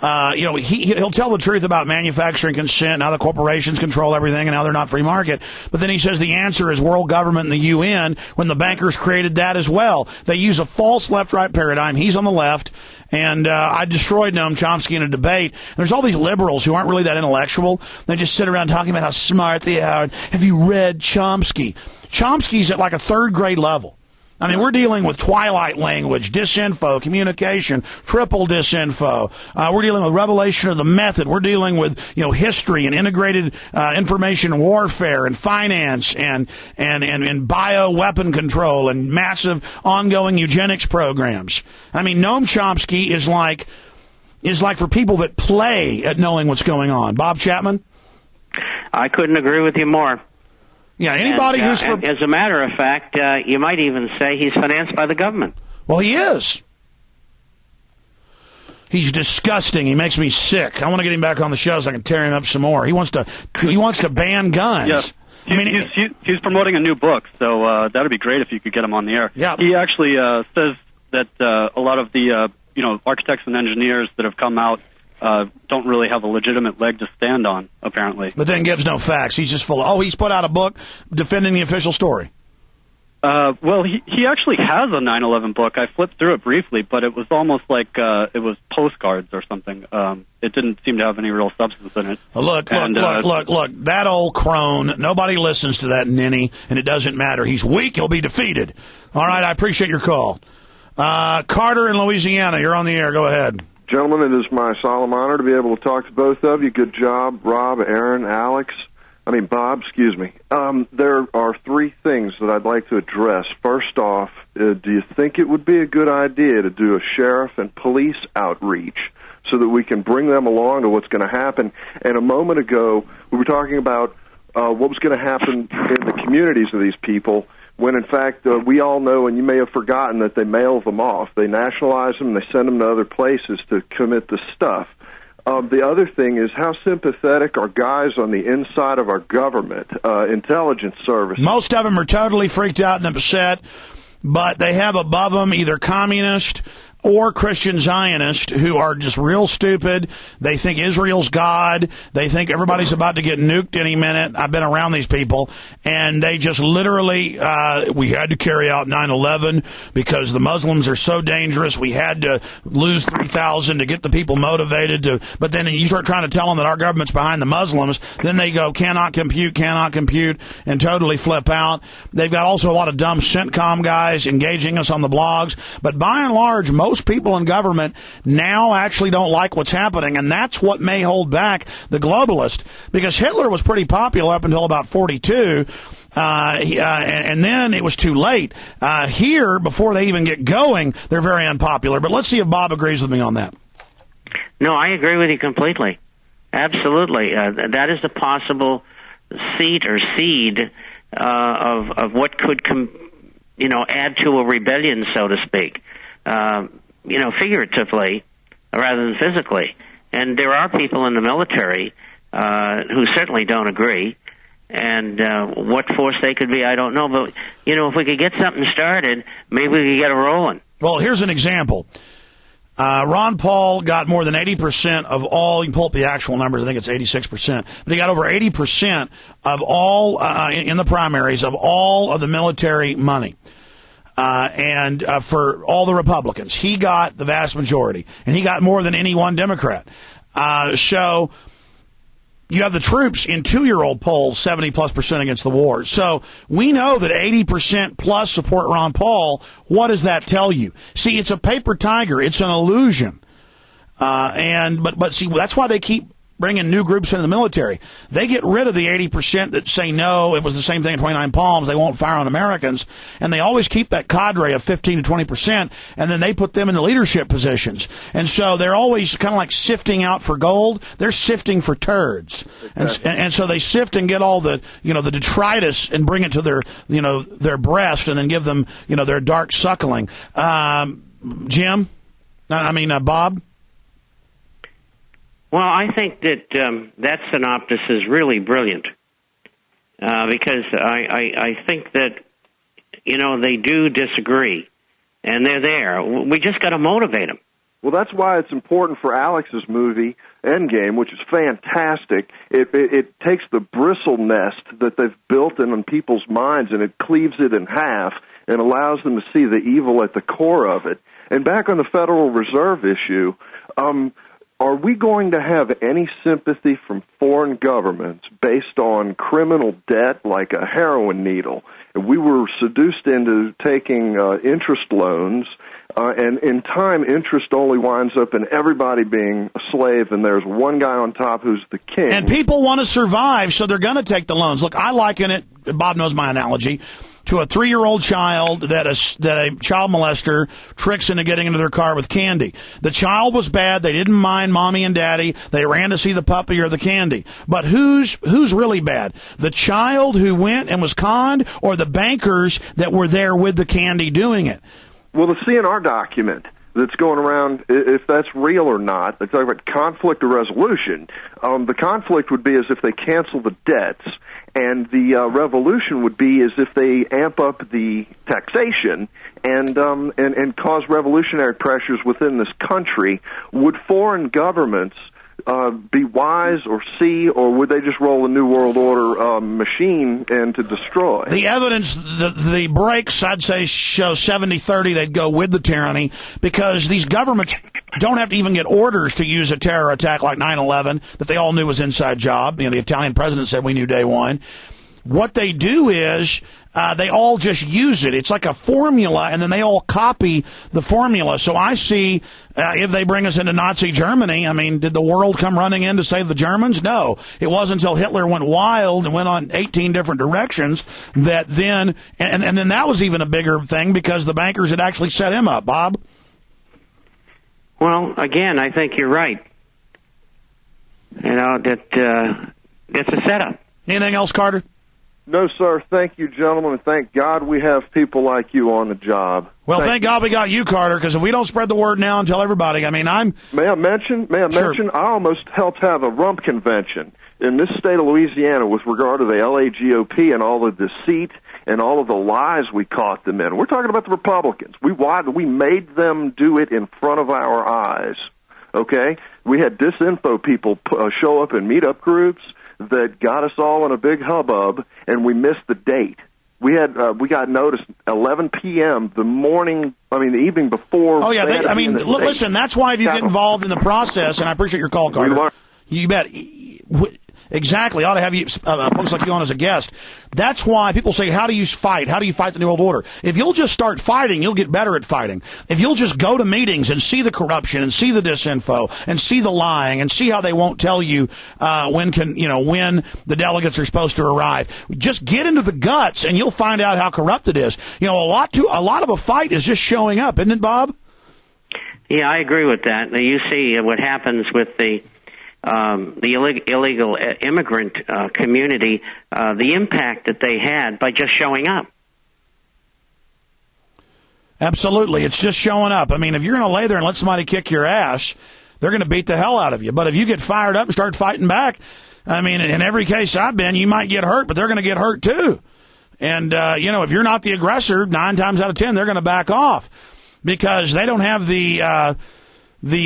He'll tell the truth about manufacturing consent and how the corporations control everything and how they're not free market. But then he says the answer is world government and the UN when the bankers created that as well. They use a false left-right paradigm. He's on the left. And I destroyed Noam Chomsky in a debate. There's all these liberals who aren't really that intellectual. They just sit around talking about how smart they are. Have you read Chomsky? Chomsky's at like a third grade level. I mean, we're dealing with twilight language, disinfo, communication, triple disinfo. We're dealing with revelation of the method. We're dealing with, history and integrated information warfare and finance and bioweapon control and massive ongoing eugenics programs. I mean, Noam Chomsky is like for people that play at knowing what's going on. Bob Chapman? I couldn't agree with you more. Yeah, anybody who's for... As a matter of fact, you might even say he's financed by the government. Well, he is. He's disgusting. He makes me sick. I want to get him back on the show so I can tear him up some more. He wants to ban guns. Yeah. He's promoting a new book, so that would be great if you could get him on the air. Yeah. He actually says that a lot of the architects and engineers that have come out don't really have a legitimate leg to stand on, apparently. But then gives no facts. He's just full of, he's put out a book defending the official story. Well, he actually has a 9/11 book. I flipped through it briefly, but it was almost like it was postcards or something. It didn't seem to have any real substance in it. Look. That old crone, nobody listens to that ninny, and it doesn't matter. He's weak, he'll be defeated. All right, I appreciate your call. Carter in Louisiana, you're on the air. Go ahead. Gentlemen, it is my solemn honor to be able to talk to both of you. Good job, Bob, excuse me. There are three things that I'd like to address. First off, do you think it would be a good idea to do a sheriff and police outreach so that we can bring them along to what's going to happen? And a moment ago, we were talking about what was going to happen in the communities of these people, when in fact we all know, and you may have forgotten, that they mail them off. They nationalize them, they send them to other places to commit the stuff. The other thing is, how sympathetic are guys on the inside of our government, intelligence service? Most of them are totally freaked out and upset, but they have above them either communist or Christian Zionists who are just real stupid. They think Israel's God. They think everybody's about to get nuked any minute. I've been around these people, and they just literally, we had to carry out 9/11 because the Muslims are so dangerous. We had to lose 3,000 to get the people motivated to, but then you start trying to tell them that our government's behind the Muslims, then they go, cannot compute, and totally flip out. They've got also a lot of dumb CENTCOM guys engaging us on the blogs, but by and large, most people in government now actually don't like what's happening, and that's what may hold back the globalist, because Hitler was pretty popular up until about 42, and then it was too late. Here, before they even get going, they're very unpopular. But let's see if Bob agrees with me on that. No, I agree with you completely. Absolutely. That is a possible seed of what could add to a rebellion, so to speak. Figuratively rather than physically. And there are people in the military who certainly don't agree. And what force they could be, I don't know. But, if we could get something started, maybe we could get it rolling. Well, here's an example. Ron Paul got more than 80% of all, you can pull up the actual numbers, I think it's 86%, but he got over 80% of all, in the primaries, of all of the military money. And for all the Republicans, he got the vast majority, and he got more than any one Democrat. So you have the troops in 2-year-old polls 70+% against the war. So we know that 80% plus support Ron Paul. What does that tell you? See, it's a paper tiger. It's an illusion. But see, that's why they keep bringing new groups into the military. They get rid of the 80% that say no. It was the same thing at 29 Palms. They won't fire on Americans. And they always keep that cadre of 15 to 20%, and then they put them into leadership positions. And so they're always kind of like sifting out for gold. They're sifting for turds. And so they sift and get all the, the detritus and bring it to their breast and then give them, their dark suckling. Bob? Well, I think that synopsis is really brilliant because I think that, they do disagree, and they're there. We just got to motivate them. Well, that's why it's important for Alex's movie, Endgame, which is fantastic. It takes the bristle nest that they've built in people's minds, and it cleaves it in half and allows them to see the evil at the core of it. And back on the Federal Reserve issue, are we going to have any sympathy from foreign governments based on criminal debt like a heroin needle? We were seduced into taking interest loans, and in time, interest only winds up in everybody being a slave, and there's one guy on top who's the king. And people want to survive, so they're going to take the loans. Look, I liken it, Bob knows my analogy, to a 3-year-old child that a child molester tricks into getting into their car with candy. The child was bad. They didn't mind mommy and daddy. They ran to see the puppy or the candy. But who's really bad? The child who went and was conned, or the bankers that were there with the candy doing it? Well, the CNR document that's going around, if that's real or not, they talk about conflict or resolution. The conflict would be as if they cancel the debts, and the revolution would be as if they amp up the taxation and cause revolutionary pressures within this country. Would foreign governments be wise or see, or would they just roll a New World Order machine and to destroy? The evidence, the breaks, I'd say, show 70-30 they'd go with the tyranny, because these governments don't have to even get orders to use a terror attack like 9/11 that they all knew was inside job. The Italian president said we knew day one. What they do is they all just use it. It's like a formula, and then they all copy the formula. So I see if they bring us into Nazi Germany, did the world come running in to save the Germans? No. It wasn't until Hitler went wild and went on 18 different directions that then, and then that was even a bigger thing because the bankers had actually set him up. Bob? Well, again, I think you're right. That it's a setup. Anything else, Carter? No, sir. Thank you, gentlemen, and thank God we have people like you on the job. Well, thank God we got you, Carter, because if we don't spread the word now and tell everybody, May I mention? I almost helped have a rump convention in this state of Louisiana with regard to the LAGOP and all the deceit and all of the lies we caught them in. We're talking about the Republicans. We made them do it in front of our eyes, okay? We had disinfo people show up in meetup groups that got us all in a big hubbub, and we missed the date. We got notice 11 p.m. the evening before. Oh yeah, listen. That's why if you get involved in the process, and I appreciate your call, Carter. You bet. Exactly. Ought to have you folks like you on as a guest. That's why people say, how do you fight? How do you fight the New World Order? If you'll just start fighting, you'll get better at fighting. If you'll just go to meetings and see the corruption and see the disinfo and see the lying and see how they won't tell you when the delegates are supposed to arrive. Just get into the guts and you'll find out how corrupt it is. A lot of a fight is just showing up, isn't it, Bob? Yeah, I agree with that. Now, you see what happens with the illegal immigrant community, the impact that they had by just showing up. Absolutely. It's just showing up. If you're going to lay there and let somebody kick your ass, they're going to beat the hell out of you. But if you get fired up and start fighting back, in every case I've been, you might get hurt, but they're going to get hurt too. And, if you're not the aggressor, 9 times out of 10, they're going to back off because they don't have the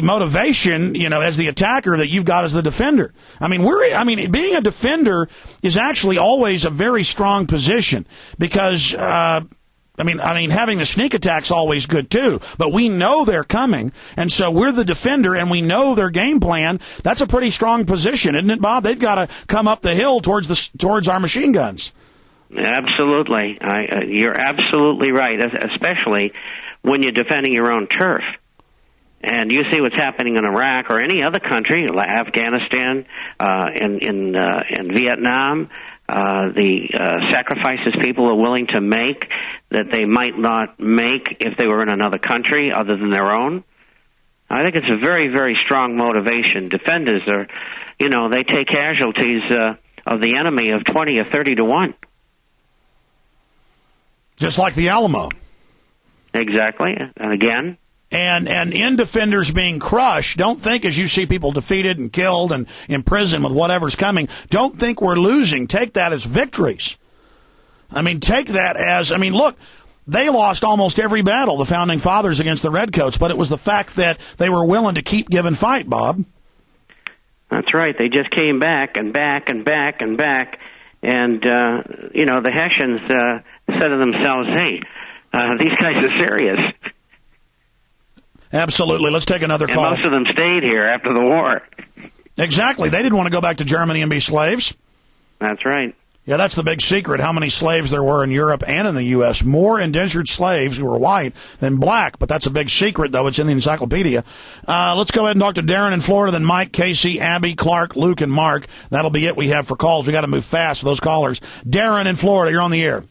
motivation, as the attacker that you've got as the defender. Being a defender is actually always a very strong position because, having the sneak attack's always good too, but we know they're coming, and so we're the defender and we know their game plan. That's a pretty strong position, isn't it, Bob? They've got to come up the hill towards our machine guns. Absolutely. You're absolutely right, especially when you're defending your own turf. And you see what's happening in Iraq or any other country, Afghanistan, in Vietnam, the sacrifices people are willing to make that they might not make if they were in another country other than their own. I think it's a very, very strong motivation. Defenders are, they take casualties of the enemy of 20 or 30 to 1. Just like the Alamo. Exactly. And again. And in defenders being crushed, don't think as you see people defeated and killed and imprisoned with whatever's coming, don't think we're losing. Take that as victories. Take that as, look, they lost almost every battle, the Founding Fathers against the Redcoats, but it was the fact that they were willing to keep giving fight, Bob. That's right. They just came back and back and back and back. And, the Hessians said to themselves, hey, these guys are serious. Absolutely. Let's take another call. And most of them stayed here after the war. Exactly. They didn't want to go back to Germany and be slaves. That's right. Yeah, that's the big secret, how many slaves there were in Europe and in the U.S. More indentured slaves who were white than black, but that's a big secret, though. It's in the encyclopedia. Let's go ahead and talk to Darren in Florida, then Mike, Casey, Abby, Clark, Luke, and Mark. That'll be it we have for calls. We got to move fast for those callers. Darren in Florida, you're on the air.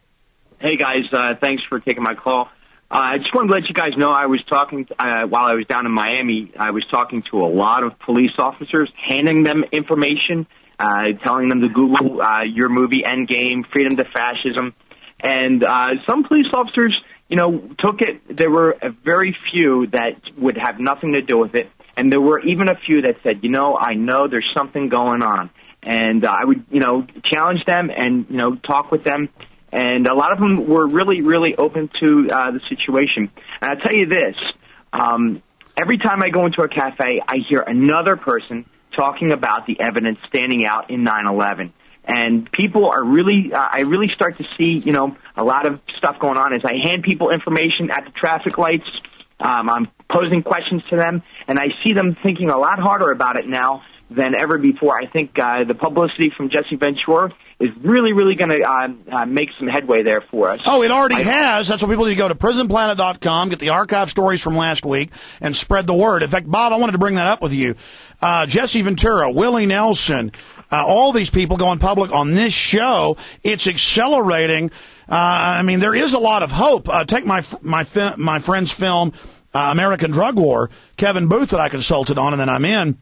Hey, guys. Thanks for taking my call. I just wanted to let you guys know I was talking, while I was down in Miami, I was talking to a lot of police officers, handing them information, telling them to Google your movie Endgame, Freedom to Fascism. And some police officers, took it. There were very few that would have nothing to do with it. And there were even a few that said, I know there's something going on. And I would, challenge them and, talk with them. And a lot of them were really, really open to the situation. And I'll tell you this, every time I go into a cafe, I hear another person talking about the evidence standing out in 9/11. And people are really, I really start to see, a lot of stuff going on as I hand people information at the traffic lights. I'm posing questions to them, and I see them thinking a lot harder about it now than ever before. I think the publicity from Jesse Ventura is really, really going to make some headway there for us. Oh, it already has. That's why people need to go to prisonplanet.com, get the archive stories from last week, and spread the word. In fact, Bob, I wanted to bring that up with you. Jesse Ventura, Willie Nelson, all these people going public on this show, it's accelerating. There is a lot of hope. Take my friend's film, American Drug War, Kevin Booth, that I consulted on, and then I'm in.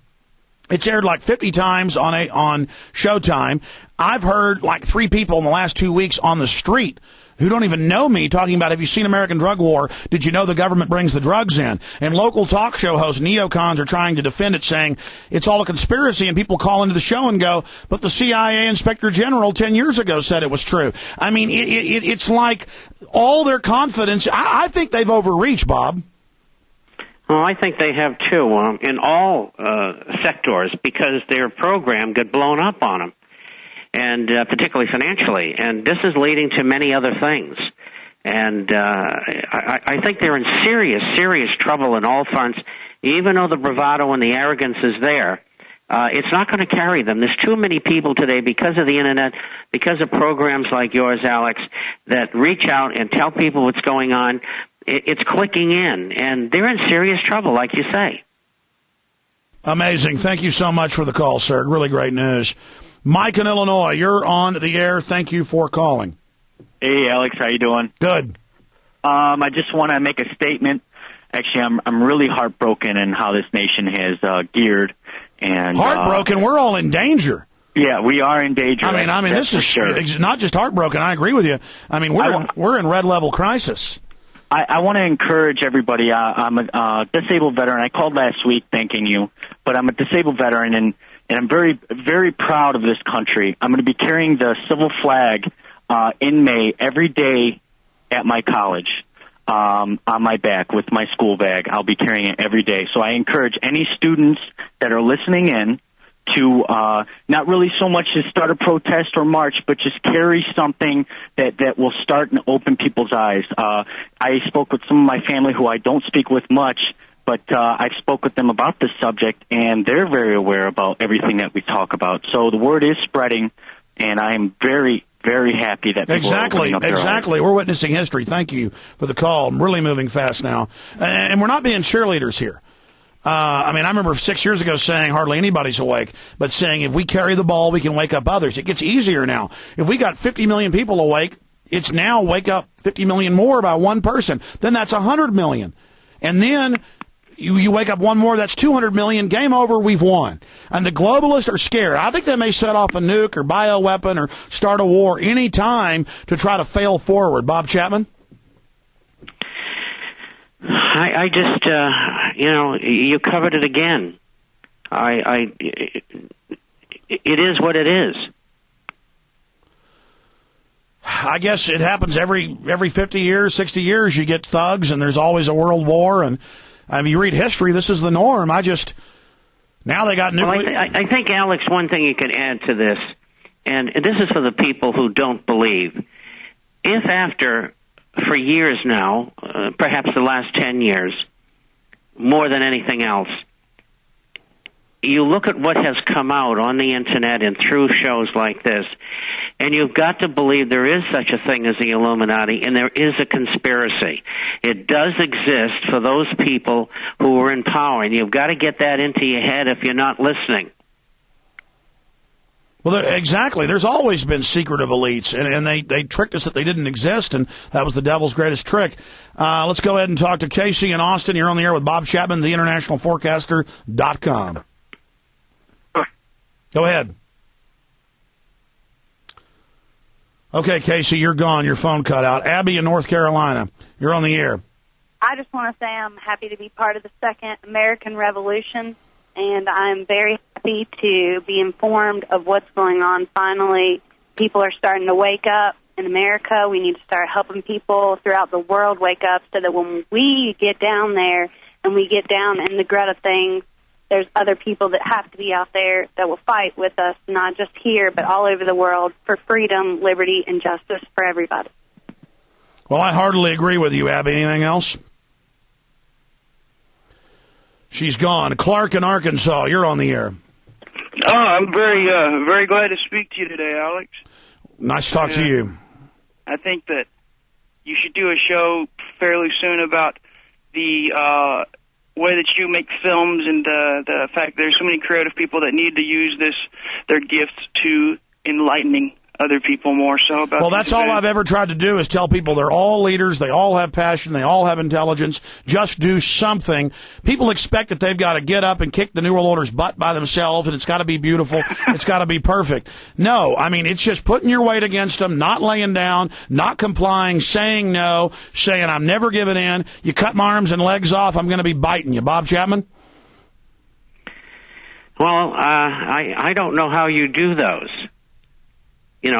It's aired like 50 times on Showtime. I've heard like 3 people in the last 2 weeks on the street who don't even know me talking about, have you seen American Drug War? Did you know the government brings the drugs in? And local talk show hosts, neocons, are trying to defend it, saying it's all a conspiracy, and people call into the show and go, but the CIA Inspector General 10 years ago said it was true. It's like all their confidence. I think they've overreached, Bob. Well, I think they have, too, in all sectors, because their program got blown up on them, and particularly financially. And this is leading to many other things. And I think they're in serious, serious trouble in all fronts. Even though the bravado and the arrogance is there, it's not going to carry them. There's too many people today, because of the Internet, because of programs like yours, Alex, that reach out and tell people what's going on. It's clicking in, and they're in serious trouble, like you say. Amazing. Thank you so much for the call, sir. Really great news. Mike in Illinois, you're on the air. Thank you for calling. Hey, Alex, how you doing? Good. I just want to make a statement. Actually, I'm really heartbroken in how this nation has geared. And heartbroken? We're all in danger. Yeah, we are in danger. This is not just heartbroken. I agree with you. We're in red level crisis. I want to encourage everybody. I'm a disabled veteran. I called last week thanking you, but I'm a disabled veteran, and I'm very, very proud of this country. I'm going to be carrying the civil flag in May every day at my college on my back with my school bag. I'll be carrying it every day. So I encourage any students that are listening in to not really so much to start a protest or march, but just carry something that will start and open people's eyes. I spoke with some of my family who I don't speak with much, but I've spoke with them about this subject, and they're very aware about everything that we talk about. So the word is spreading, and I am very, very happy that people are opening up their eyes. We're witnessing history. Thank you for the call. I'm really moving fast now. And we're not being cheerleaders here. I remember 6 years ago saying hardly anybody's awake, but saying if we carry the ball, we can wake up others. It gets easier now. If we got 50 million people awake, it's now wake up 50 million more by one person. Then that's 100 million. And then you wake up one more, that's 200 million. Game over, we've won. And the globalists are scared. I think they may set off a nuke or bioweapon or start a war any time to try to fail forward. Bob Chapman? I just, you covered it again. It is what it is. I guess it happens every 50 years, 60 years, you get thugs, and there's always a world war. And you read history, this is the norm. Now they got nuclear. Well, I think, Alex, one thing you can add to this, and this is for the people who don't believe. If for years now, perhaps the last 10 years, more than anything else, you look at what has come out on the Internet and through shows like this, and you've got to believe there is such a thing as the Illuminati, and there is a conspiracy. It does exist for those people who are in power, and you've got to get that into your head if you're not listening. Well, exactly. There's always been secretive elites, and they tricked us that they didn't exist, and that was the devil's greatest trick. Let's go ahead and talk to Casey in Austin. You're on the air with Bob Chapman, theinternationalforecaster.com. Go ahead. Okay, Casey, you're gone. Your phone cut out. Abby in North Carolina, you're on the air. I just want to say I'm happy to be part of the Second American Revolution, and I'm very happy to be informed of what's going on. Finally, people are starting to wake up in America. We need to start helping people throughout the world wake up so that when we get down there and we get down in the glut of things, there's other people that have to be out there that will fight with us, not just here, but all over the world, for freedom, liberty, and justice for everybody. Well, I heartily agree with you, Abby. Anything else? She's gone. Clark in Arkansas, you're on the air. Oh, I'm very glad to speak to you today, Alex. Nice to talk to you. I think that you should do a show fairly soon about the way that you make films and the fact there's so many creative people that need to use their gifts to enlightening other people more so about. Well, that's all I've ever tried to do is tell people they're all leaders, they all have passion, they all have intelligence. Just do something. People expect that they've got to get up and kick the New World Order's butt by themselves, and it's got to be beautiful, it's got to be perfect. No, it's just putting your weight against them, not laying down, not complying, saying no, saying I'm never giving in. You cut my arms and legs off, I'm going to be biting you. Bob Chapman? Well, I don't know how you do those.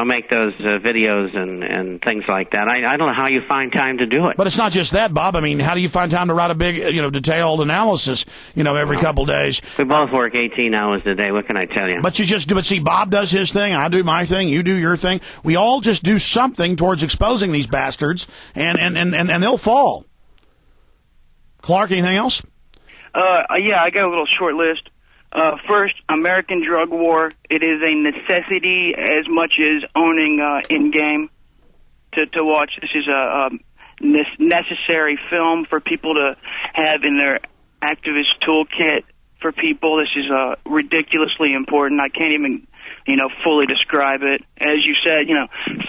Make those videos and things like that. I don't know how you find time to do it. But it's not just that, Bob. How do you find time to write a big, detailed analysis, every couple days? We both work 18 hours a day. What can I tell you? But you just do it. See, Bob does his thing. I do my thing. You do your thing. We all just do something towards exposing these bastards, and they'll fall. Clark, anything else? Yeah, I got a little short list. First, American drug war. It is a necessity as much as owning in-game to watch. This is a necessary film for people to have in their activist toolkit for people. This is ridiculously important. I can't even, fully describe it. As you said,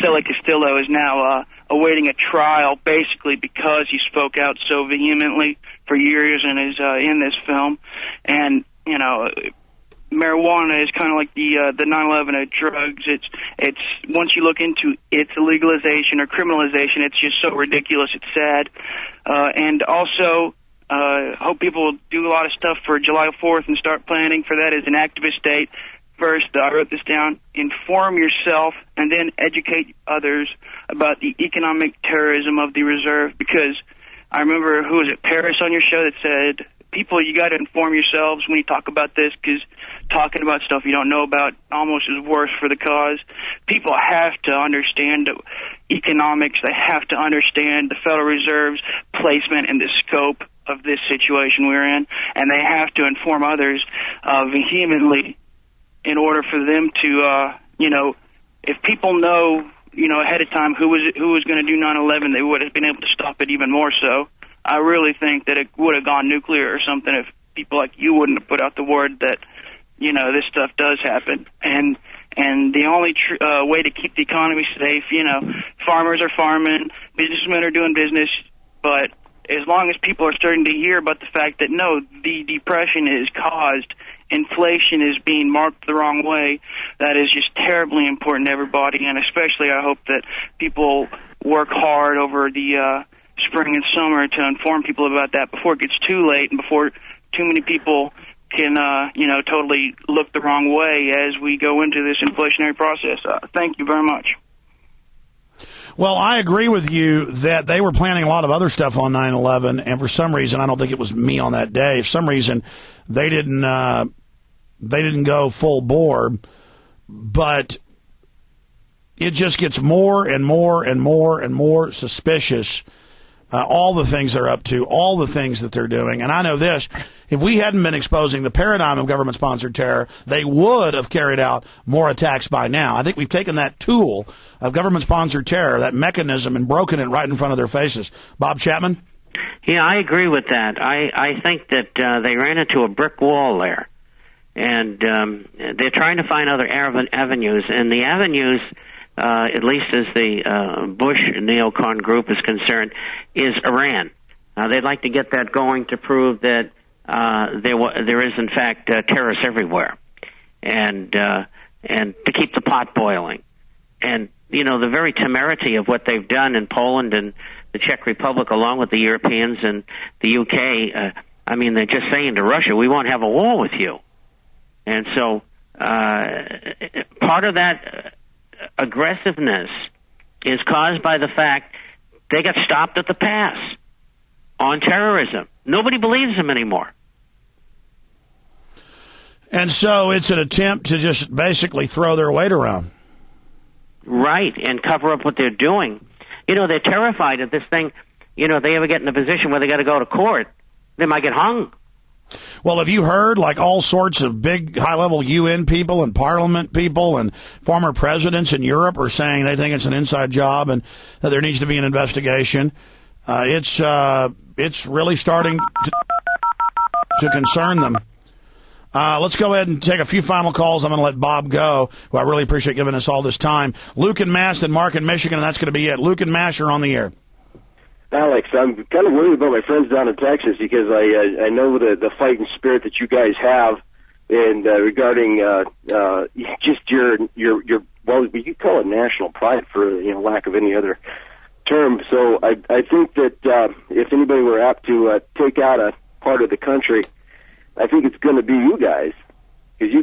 Selig Castillo is now awaiting a trial basically because he spoke out so vehemently for years and is in this film. And marijuana is kind of like the 9/11 of drugs. It's once you look into its legalization or criminalization, it's just so ridiculous. It's sad, and also hope people will do a lot of stuff for July 4th and start planning for that as an activist date. First, I wrote this down: inform yourself and then educate others about the economic terrorism of the reserve. Because I remember Paris on your show that said, people, you got to inform yourselves when you talk about this, because talking about stuff you don't know about almost is worse for the cause. People have to understand economics. They have to understand the Federal Reserve's placement and the scope of this situation we're in, and they have to inform others vehemently in order for them to, if people know, ahead of time who was going to do 9/11, they would have been able to stop it even more so. I really think that it would have gone nuclear or something people like you wouldn't have put out the word that, this stuff does happen. And the only way to keep the economy safe, farmers are farming, businessmen are doing business, but as long as people are starting to hear about the fact that, no, the depression is caused, inflation is being marked the wrong way, that is just terribly important to everybody, and especially I hope that people work hard over the spring and summer to inform people about that before it gets too late and before too many people can, totally look the wrong way as we go into this inflationary process. Thank you very much. Well, I agree with you that they were planning a lot of other stuff on 9/11, and for some reason, I don't think it was me on that day. For some reason, they didn't go full bore, but it just gets more and more and more and more suspicious. All the things they're up to, all the things that they're doing. And I know this, if we hadn't been exposing the paradigm of government-sponsored terror, they would have carried out more attacks by now. I think we've taken that tool of government-sponsored terror, that mechanism, and broken it right in front of their faces. Bob Chapman? Yeah, I agree with that. I think that they ran into a brick wall there. And they're trying to find other avenues. And the avenues, at least as the Bush neocon group is concerned, is Iran. They'd like to get that going to prove that there is, in fact, terrorists everywhere, and to keep the pot boiling. And, the very temerity of what they've done in Poland and the Czech Republic, along with the Europeans and the UK, they're just saying to Russia, we won't have a war with you. And so part of that aggressiveness is caused by the fact they got stopped at the pass on terrorism. Nobody believes them anymore. And so it's an attempt to just basically throw their weight around. Right, and cover up what they're doing. They're terrified of this thing. They ever get in a position where they got to go to court, they might get hung. Well, have you heard, like, all sorts of big, high-level UN people and parliament people and former presidents in Europe are saying they think it's an inside job and that there needs to be an investigation? It's really starting to concern them. Let's go ahead and take a few final calls. I'm going to let Bob go, who I really appreciate giving us all this time. Luke and Mass and Mark in Michigan, and that's going to be it. Luke and Mass are on the air. Alex, I'm kind of worried about my friends down in Texas because I know the fighting spirit that you guys have, and regarding just your well, you call it national pride for lack of any other term. So I think that if anybody were apt to take out a part of the country, I think it's going to be you guys, because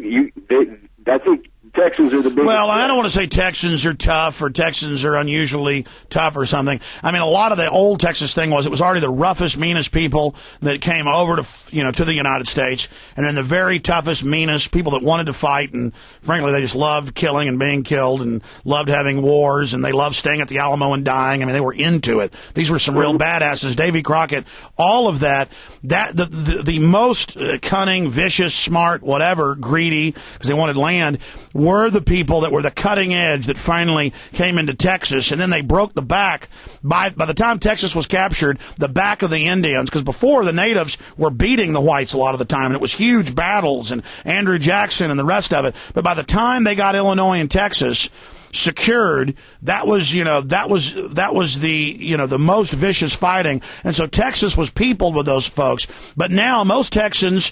I think Texans are the biggest. Well, I don't want to say Texans are tough or Texans are unusually tough or something. A lot of the old Texas thing was it was already the roughest, meanest people that came over to the United States, and then the very toughest, meanest people that wanted to fight, and frankly, they just loved killing and being killed and loved having wars, and they loved staying at the Alamo and dying. They were into it. These were some real badasses. Davy Crockett, all of that. The most cunning, vicious, smart, whatever, greedy, because they wanted land, were the people that were the cutting edge that finally came into Texas, and then they broke the back. By the time Texas was captured, the back of the Indians, because before the natives were beating the whites a lot of the time, and it was huge battles, and Andrew Jackson and the rest of it. But by the time they got Illinois and Texas secured, that was the most vicious fighting, and so Texas was peopled with those folks. But now most Texans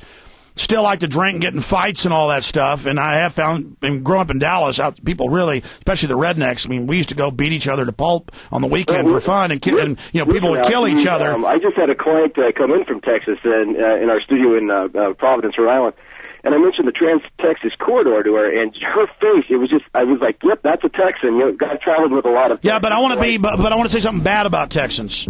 still like to drink and get in fights and all that stuff. And I have found, growing up in Dallas, people really, especially the rednecks, we used to go beat each other to pulp on the weekend for fun, and people would kill each other. I just had a client come in from Texas in our studio in Providence, Rhode Island. And I mentioned the Trans-Texas Corridor to her, and her face, I was like, yep, that's a Texan. I've traveled with a lot of Texans. Yeah, but I want to say something bad about Texans.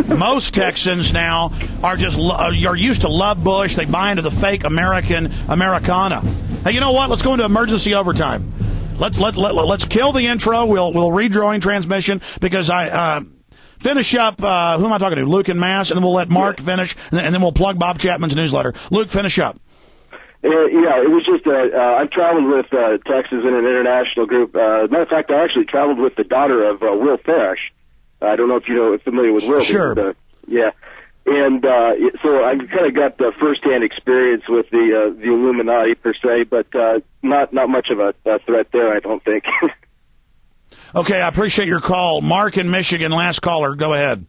Most Texans now are used to love Bush. They buy into the fake Americana. Hey, you know what? Let's go into emergency overtime. Let's kill the intro. We'll rejoin transmission because I finish up. Who am I talking to? Luke and Mass, and then we'll let Mark finish, and then we'll plug Bob Chapman's newsletter. Luke, finish up. Yeah, it was just I've traveled with Texas in an international group. Matter of fact, I actually traveled with the daughter of Will Parrish. I don't know if you're familiar with Will. Sure. Yeah. And so I kind of got the first-hand experience with the Illuminati per se, but not much of a threat there, I don't think. Okay, I appreciate your call. Mark in Michigan, last caller. Go ahead.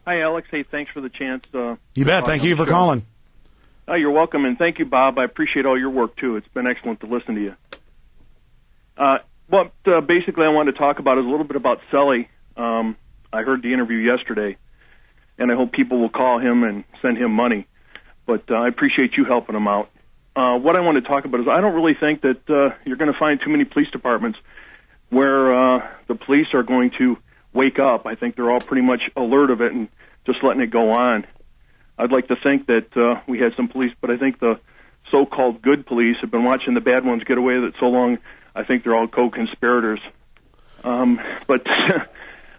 Hi, Alex. Hey, thanks for the chance. You bet. Thank you for calling. You're welcome, and thank you, Bob. I appreciate all your work, too. It's been excellent to listen to you. What basically I wanted to talk about is a little bit about Sully. I heard the interview yesterday, and I hope people will call him and send him money. But I appreciate you helping him out. What I want to talk about is I don't really think that you're going to find too many police departments where the police are going to wake up. I think they're all pretty much alert of it and just letting it go on. I'd like to think that we had some police, but I think the so-called good police have been watching the bad ones get away with it so long, I think they're all co-conspirators. But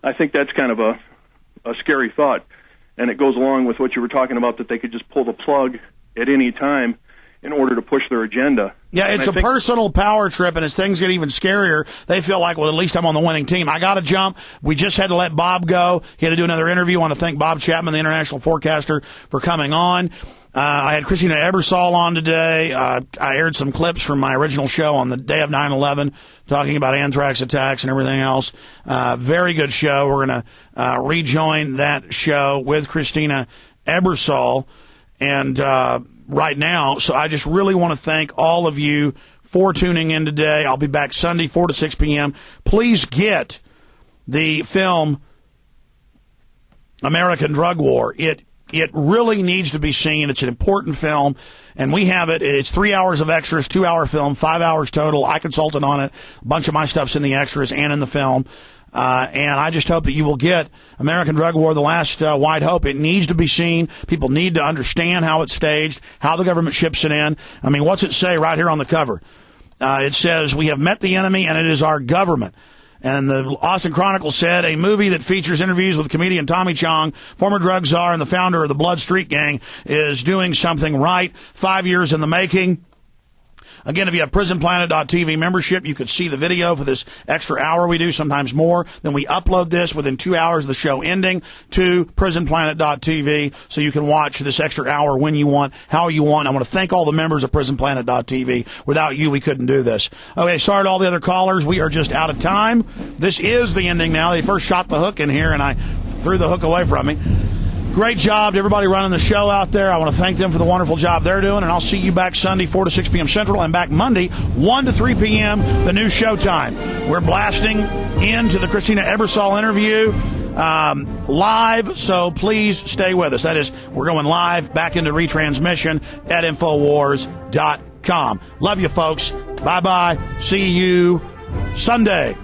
I think that's kind of a scary thought, and it goes along with what you were talking about, that they could just pull the plug at any time in order to push their agenda. Yeah, it's a personal power trip, and as things get even scarier, they feel like, well, at least I'm on the winning team. I got to jump. We just had to let Bob go. He had to do another interview. I want to thank Bob Chapman, the international forecaster, for coming on. I had Christina Ebersol on today. I aired some clips from my original show on the day of 9/11, talking about anthrax attacks and everything else. Very good show. We're going to rejoin that show with Christina Ebersol. And right now, so I just really want to thank all of you for tuning in today. I'll be back Sunday, 4 to 6 p.m. Please get the film American Drug War. It really needs to be seen. It's an important film, and we have it. It's 3 hours of extras, 2-hour film, 5 hours total. I consulted on it. A bunch of my stuff's in the extras and in the film. And I just hope that you will get American Drug War, The Last White Hope. It needs to be seen. People need to understand how it's staged, how the government ships it in. I mean, what's it say right here on the cover? It says, "We have met the enemy, and it is our government." And the Austin Chronicle said, a movie that features interviews with comedian Tommy Chong, former drug czar and the founder of the Blood Street Gang, is doing something right. 5 years in the making. Again, if you have PrisonPlanet.tv membership, you could see the video for this extra hour we do, sometimes more. Then we upload this within 2 hours of the show ending to PrisonPlanet.tv, so you can watch this extra hour when you want, how you want. I want to thank all the members of PrisonPlanet.tv. Without you, we couldn't do this. Okay, sorry to all the other callers. We are just out of time. This is the ending now. They first shot the hook in here, and I threw the hook away from me. Great job to everybody running the show out there. I want to thank them for the wonderful job they're doing, and I'll see you back Sunday, 4 to 6 p.m. Central, and back Monday, 1 to 3 p.m., the new showtime. We're blasting into the Christina Ebersol interview live, so please stay with us. That is, we're going live back into retransmission at Infowars.com. Love you, folks. Bye-bye. See you Sunday.